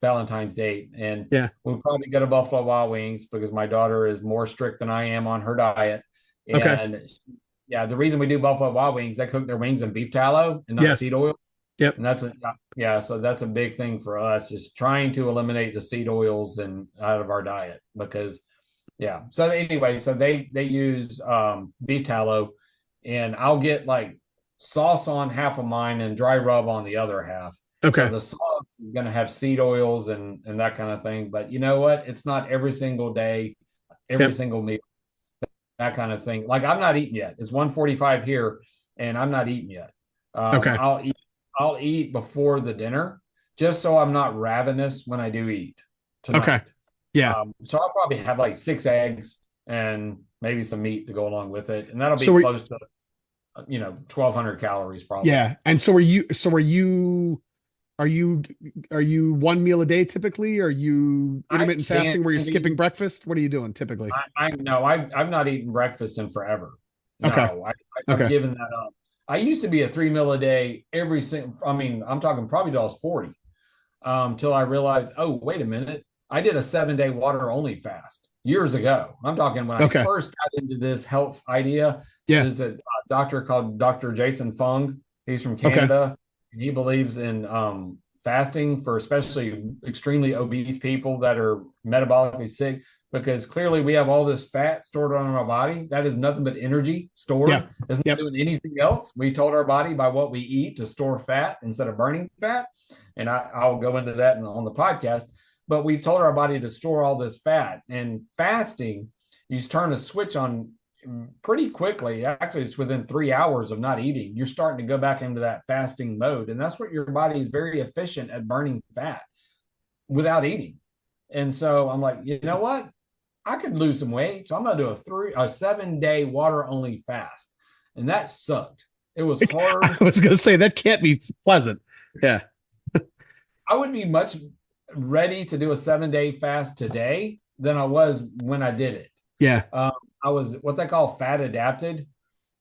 D: Valentine's date, and we'll probably go to Buffalo Wild Wings because my daughter is more strict than I am on her diet. And the reason we do Buffalo Wild Wings, they cook their wings in beef tallow and not seed oil.
C: Yep.
D: And so that's a big thing for us, is trying to eliminate the seed oils out of our diet, because so anyway, so they use beef tallow, and I'll get like sauce on half of mine and dry rub on the other half.
C: Okay.
D: So the sauce is going to have seed oils and that kind of thing. But you know what? It's not every single day, every single meal, that kind of thing. Like, I'm not eating yet. It's 1:45 here, and I'm not eating yet. I'll eat before the dinner, just so I'm not ravenous when I do eat tonight.
C: Okay. Yeah.
D: So I'll probably have like 6 eggs and maybe some meat to go along with it, and that'll be close to 1,200 calories probably.
C: Yeah. And so are you one meal a day typically? Are you intermittent fasting where you're skipping breakfast? What are you doing typically?
D: I've not eaten breakfast in forever.
C: Okay.
D: No, I've given that up. I used to be a 3 meal a day I'm talking probably till I was 40, till I realized, oh, wait a minute. I did a 7-day water only fast years ago. I'm talking when I first got into this health idea. There's a doctor called Dr. Jason Fung. He's from Canada. And he believes in fasting for especially extremely obese people that are metabolically sick, because clearly we have all this fat stored on our body. That is nothing but energy stored. It's not doing anything else. We told our body by what we eat to store fat instead of burning fat. And I'll go into that on the podcast. But we've told our body to store all this fat. And fasting, you just turn a switch on pretty quickly. Actually, it's within 3 hours of not eating, you're starting to go back into that fasting mode. And that's what your body is very efficient at burning fat without eating. And so I'm like, you know what? I could lose some weight. So I'm going to do a 7-day water only fast. And that sucked. It was hard.
C: I was going to say that can't be pleasant. Yeah.
D: I would be much ready to do a 7-day fast today than I was when I did it.
C: Yeah.
D: I was what they call fat adapted.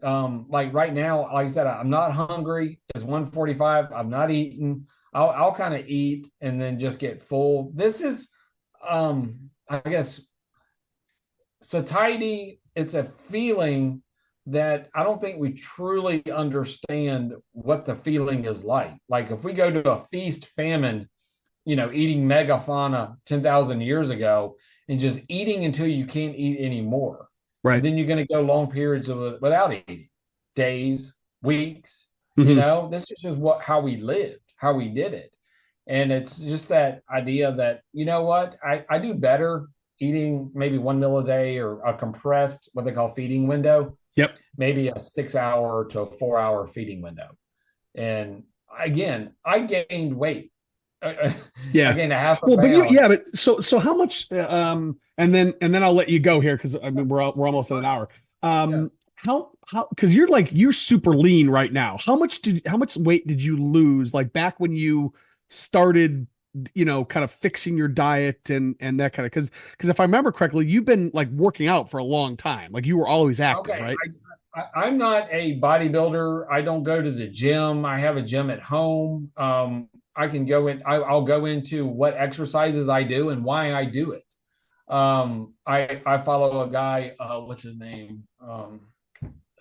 D: Like right now, like I said, I'm not hungry. It's 1:45. I'm not eating. I'll kind of eat and then just get full. This is I guess satiety, it's a feeling that I don't think we truly understand what the feeling is like. Like if we go to a feast famine, eating megafauna 10,000 years ago and just eating until you can't eat anymore.
C: Right.
D: And then you're going to go long periods without eating, days, weeks. This is just how we lived, how we did it. And it's just that idea that, what, I do better eating maybe 1 meal a day or a compressed, what they call feeding window.
C: Yep.
D: Maybe a 6 hour to a 4 hour feeding window. And again, I gained weight.
C: Yeah.
D: I gained a half a
C: well,
D: pound.
C: but so how much? And then I'll let you go here because I mean we're almost at an hour. How because you're super lean right now. How much weight did you lose like back when you started? Kind of fixing your diet and that kind of because if I remember correctly, you've been like working out for a long time. Like you were always active, right?
D: I'm not a bodybuilder. I don't go to the gym. I have a gym at home. I can go in. I'll go into what exercises I do and why I do it. I follow a guy. What's his name?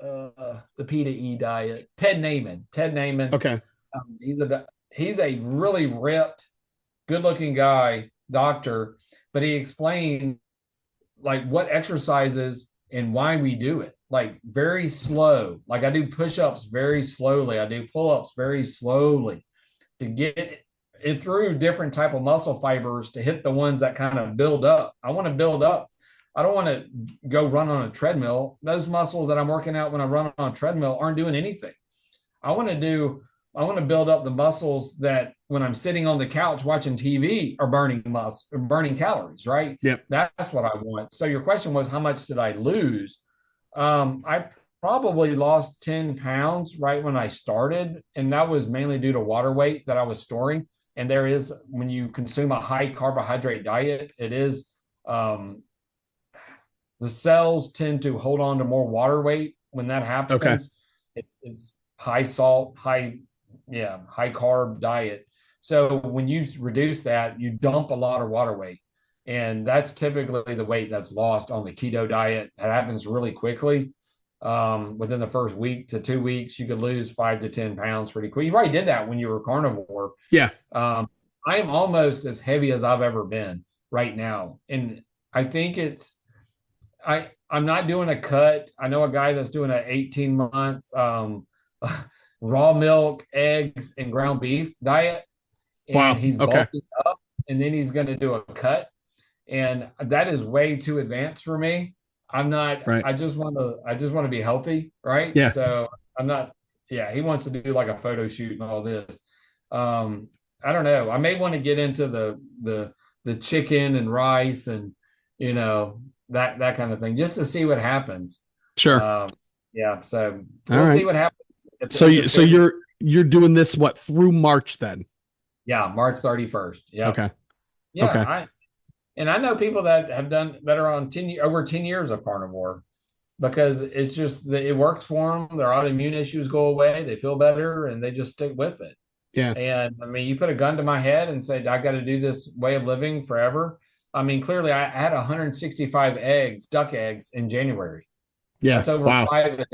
D: The P to E diet. Ted Naiman.
C: Okay.
D: He's a really ripped, good-looking guy, doctor, but he explained like what exercises and why we do it. Like very slow. Like I do push-ups very slowly. I do pull-ups very slowly to get it through different type of muscle fibers to hit the ones that kind of build up. I want to build up. I don't want to go run on a treadmill. Those muscles that I'm working out when I run on a treadmill aren't doing anything. I want to build up the muscles that when I'm sitting on the couch watching TV are burning calories, right?
C: Yep.
D: That's what I want. So your question was, how much did I lose? I probably lost 10 pounds right when I started. And that was mainly due to water weight that I was storing. And there is, when you consume a high carbohydrate diet, it is, the cells tend to hold on to more water weight when that happens.
C: Okay.
D: It's high salt, high carb diet. So when you reduce that, you dump a lot of water weight. And that's typically the weight that's lost on the keto diet. That happens really quickly. Within the first week to 2 weeks, you could lose 5 to 10 pounds pretty quick. You already did that when you were carnivore.
C: Yeah.
D: I am almost as heavy as I've ever been right now. And I think I'm not doing a cut. I know a guy that's doing an 18-month raw milk, eggs, and ground beef diet. And
C: wow.
D: He's bulking up, and then he's going to do a cut. And that is way too advanced for me. I'm not, right. I just want to be healthy. Right.
C: Yeah.
D: So I'm not, he wants to do like a photo shoot and all this. I don't know. I may want to get into the chicken and rice and, that kind of thing, just to see what happens.
C: Sure.
D: So we'll see what happens.
C: So you're doing this through March then? Yeah,
D: March 31st. Yeah.
C: Okay.
D: Yeah.
C: Okay.
D: I know people that are on over 10 years of carnivore because it's just it works for them. Their autoimmune issues go away. They feel better and they just stick with it.
C: Yeah.
D: And I mean, you put a gun to my head and say, I got to do this way of living forever. I mean, clearly I had 165 duck eggs in January.
C: Yeah.
D: That's over 5 a day.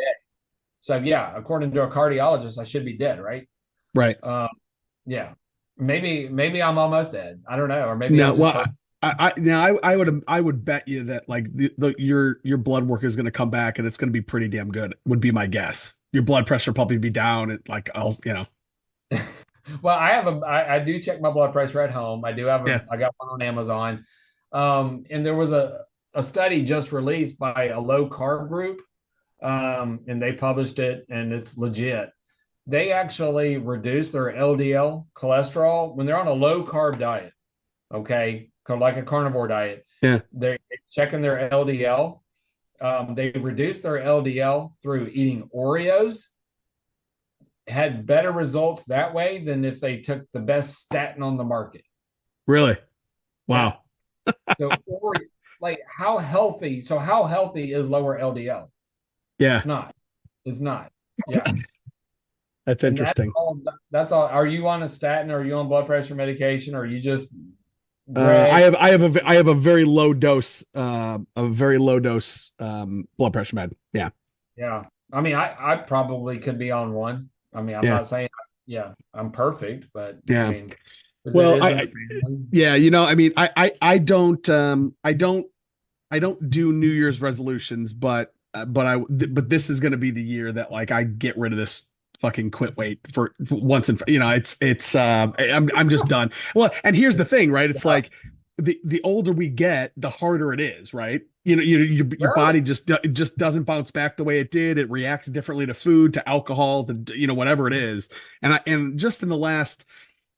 D: So according to a cardiologist, I should be dead. Right.
C: Right.
D: Maybe I'm almost dead. I don't know. Or maybe
C: no. Well, I would bet you that like your blood work is going to come back and it's going to be pretty damn good. Would be my guess. Your blood pressure probably be down.
D: Well, I do check my blood pressure at home. I do have I got one on Amazon. And there was a study just released by a low carb group. And they published it and it's legit. They actually reduce their LDL cholesterol when they're on a low carb diet. Okay. Like a carnivore diet.
C: Yeah.
D: They're checking their LDL. They reduced their LDL through eating Oreos. Had better results that way than if they took the best statin on the market.
C: Really? Wow.
D: So how healthy is lower LDL?
C: Yeah.
D: It's not. Yeah.
C: That's interesting.
D: That's all. Are you on a statin? Or are you on blood pressure medication? Or are you just
C: I
D: Greg.
C: have a very low dose, blood pressure med. Yeah.
D: Yeah. I mean, I probably could be on one. I mean, I'm
C: Yeah.
D: not saying, yeah, I'm perfect, but I
C: Yeah.
D: mean, 'cause it
C: Well,
D: is in the family.
C: yeah, I mean, I don't do New Year's resolutions, but this is going to be the year that like I get rid of this fucking quit weight for once and I'm just done. Well, and here's the thing, right? It's
D: Yeah.
C: like the older we get, the harder it is, right? Your
D: Sure.
C: body just doesn't bounce back the way it did. It reacts differently to food, to alcohol, to whatever it is. And just in the last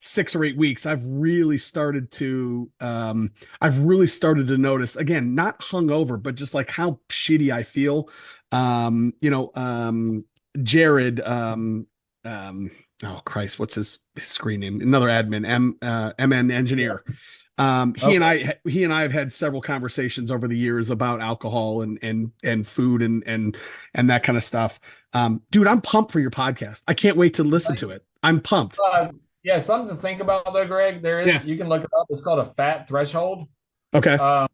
C: 6 or 8 weeks, I've really started to notice, again, not hungover, but just like how shitty I feel. Jared, oh Christ, what's his screen name? Another admin, MN engineer. He and I have had several conversations over the years about alcohol and food and that kind of stuff. Dude, I'm pumped for your podcast. I can't wait to listen to it. I'm pumped.
D: Yeah, something to think about though, Greg. There
C: Yeah.
D: is, you can look it up. It's called a fat threshold.
C: Okay.
D: Um,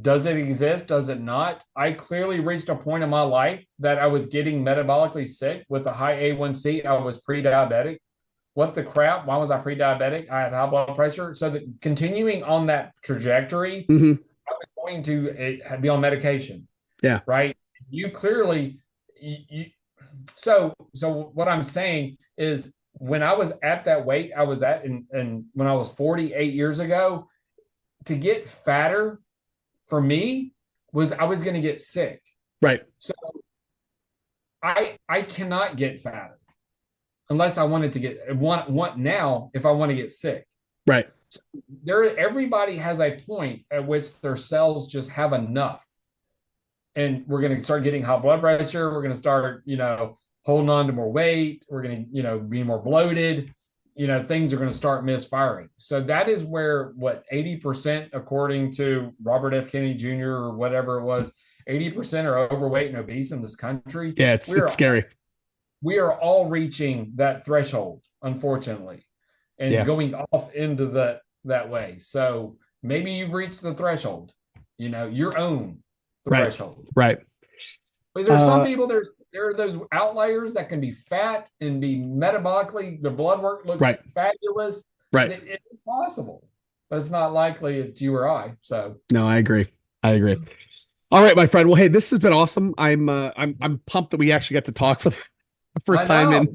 D: does it exist? Does it not? I clearly reached a point in my life that I was getting metabolically sick with a high A1C. I was pre-diabetic. What the crap? Why was I pre-diabetic? I had high blood pressure. So that continuing on that trajectory,
C: Mhm.
D: I was going to be on medication.
C: Yeah.
D: Right. You clearly, so what I'm saying is when I was at that weight I was at, and when I was 48 years ago, to get fatter for me was I was going to get sick.
C: Right.
D: So I cannot get fatter unless I wanted to get want now if I want to get sick.
C: Right.
D: So everybody has a point at which their cells just have enough. And we're going to start getting high blood pressure. We're going to start, holding on to more weight. We're going to, be more bloated. Things are going to start misfiring. So that is where 80%, according to Robert F. Kennedy Jr. or whatever it was, 80% are overweight and obese in this country.
C: Yeah, it's scary.
D: We are all reaching that threshold, unfortunately, and going off into that way. So maybe you've reached the threshold, your own threshold.
C: Right.
D: Because there's some people, there are those outliers that can be fat and be metabolically, the blood work looks fabulous.
C: Right.
D: It is possible, but it's not likely it's you or I. So
C: no, I agree. All right, my friend. Well, hey, this has been awesome. I'm pumped that we actually got to talk for the first time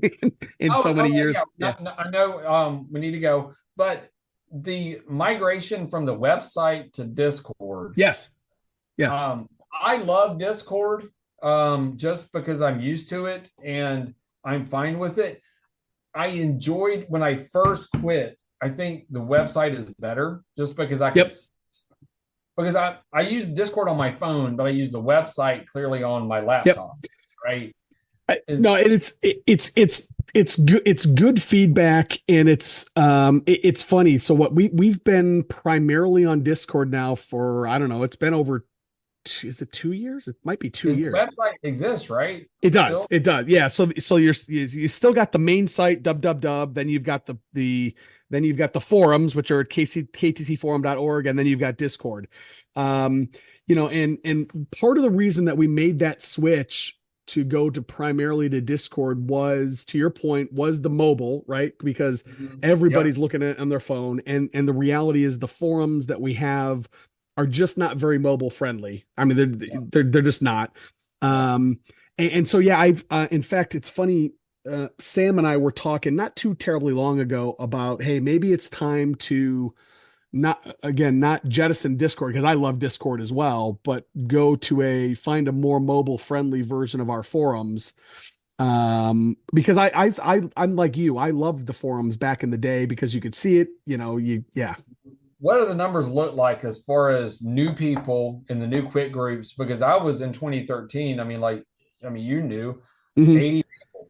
C: in so many years.
D: Yeah. I know we need to go, but the migration from the website to Discord.
C: Yes. Yeah.
D: I love Discord just because I'm used to it and I'm fine with it. I enjoyed when I first quit. I think the website is better just because I can, because I use Discord on my phone, but I use the website clearly on my laptop. Right.
C: No, and it's good. It's good feedback, and it's funny. So we've been primarily on Discord now for, I don't know, it's been over. Is it 2 years? It might be 2 years.
D: The website exists, right?
C: It does. Still? It does. Yeah. So you still got the main site, www. Then you've got the forums, which are at ktcforum.org, and then you've got Discord. And part of the reason that we made that switch to go to primarily to Discord was, to your point, was the mobile, right? Because everybody's looking at it on their phone, and the reality is the forums that we have are just not very mobile friendly. I mean, they're just not. And so, yeah, in fact, it's funny. Sam and I were talking not too terribly long ago about, hey, maybe it's time to not jettison Discord, because I love Discord as well, but find a more mobile friendly version of our forums. Because I'm like you, I loved the forums back in the day because you could see it,
D: What do the numbers look like as far as new people in the new quit groups? Because I was in 2013. You knew 80 people.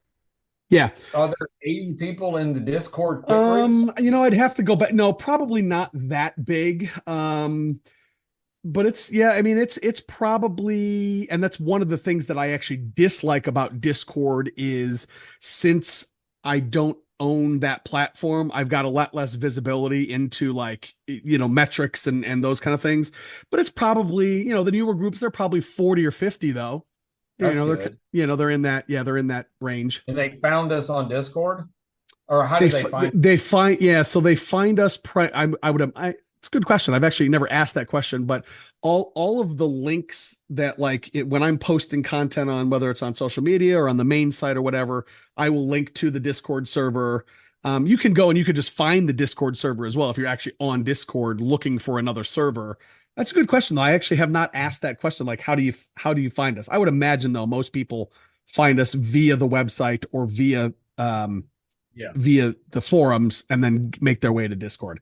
C: Yeah.
D: Are there 80 people in the Discord quit groups?
C: I'd have to go back. No, probably not that big. But it's probably, and that's one of the things that I actually dislike about Discord is, since I don't own that platform, I've got a lot less visibility into like, metrics and those kind of things. But it's probably, the newer groups, they're probably 40 or 50 though.
D: That's
C: They're,
D: good.
C: they're in that, they're in that range.
D: And they found us on Discord, or how did they find?
C: So they find us. It's a good question. I've actually never asked that question, but all of the links that when I'm posting content on, whether it's on social media or on the main site or whatever, I will link to the Discord server. You can go and you could just find the Discord server as well if you're actually on Discord looking for another server. That's a good question, though. I actually have not asked that question. Like, how do you find us? I would imagine, though, most people find us via the website or via the forums and then make their way to Discord.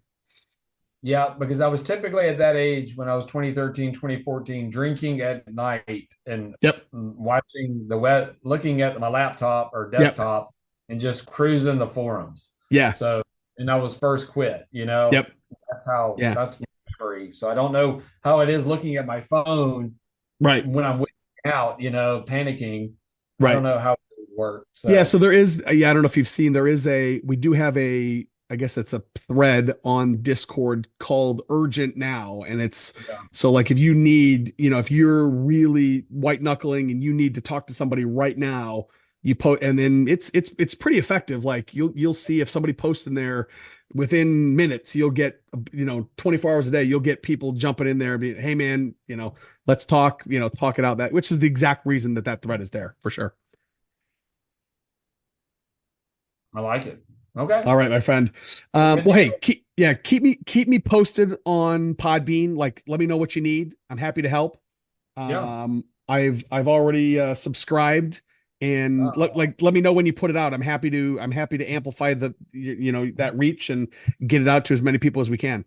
D: Yeah, because I was typically at that age when I was 2013, 2014, drinking at night and watching the web, looking at my laptop or desktop and just cruising the forums.
C: Yeah.
D: So, and I was first quit,
C: Yep.
D: That's how, that's my memory. So I don't know how it is looking at my phone
C: right
D: when I'm out, panicking.
C: Right.
D: I don't know how it would work. So.
C: So there is, I don't know if you've seen, we do have I guess it's a thread on Discord called Urgent Now. And it's so like if you need, if you're really white knuckling and you need to talk to somebody right now, you post, and then it's pretty effective. Like you'll see if somebody posts in there within minutes, you'll get, 24 hours a day, you'll get people jumping in there and be, hey man, let's talk, talk it out, which is the exact reason that thread is there for sure.
D: I like it. Okay.
C: All right, my friend. Well, hey, keep me posted on Podbean. Like, let me know what you need. I'm happy to help. I've already subscribed, and let me know when you put it out. I'm happy to amplify that reach and get it out to as many people as we can.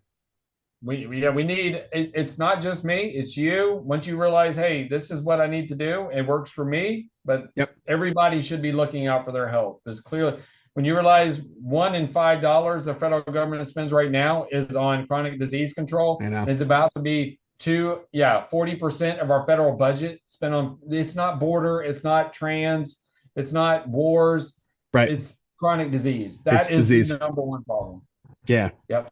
D: We need it's not just me, it's you. Once you realize, hey, this is what I need to do, it works for me, but everybody should be looking out for their health. Because clearly when you realize $1 in $5 the federal government spends right now is on chronic disease control, and it's about to be 40% of our federal budget spent on, it's not border, it's not trans, it's not wars,
C: right? It's
D: chronic disease. That is the number one problem.
C: Yeah.
D: Yep.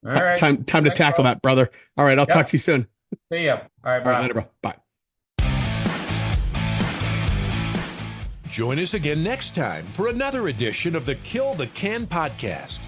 D: All right.
C: Time to tackle that, brother. All right. I'll talk to you soon.
D: See ya. All right. Bye.
C: All right, later, bro. Bye.
A: Join us again next time for another edition of the Kill the Can podcast.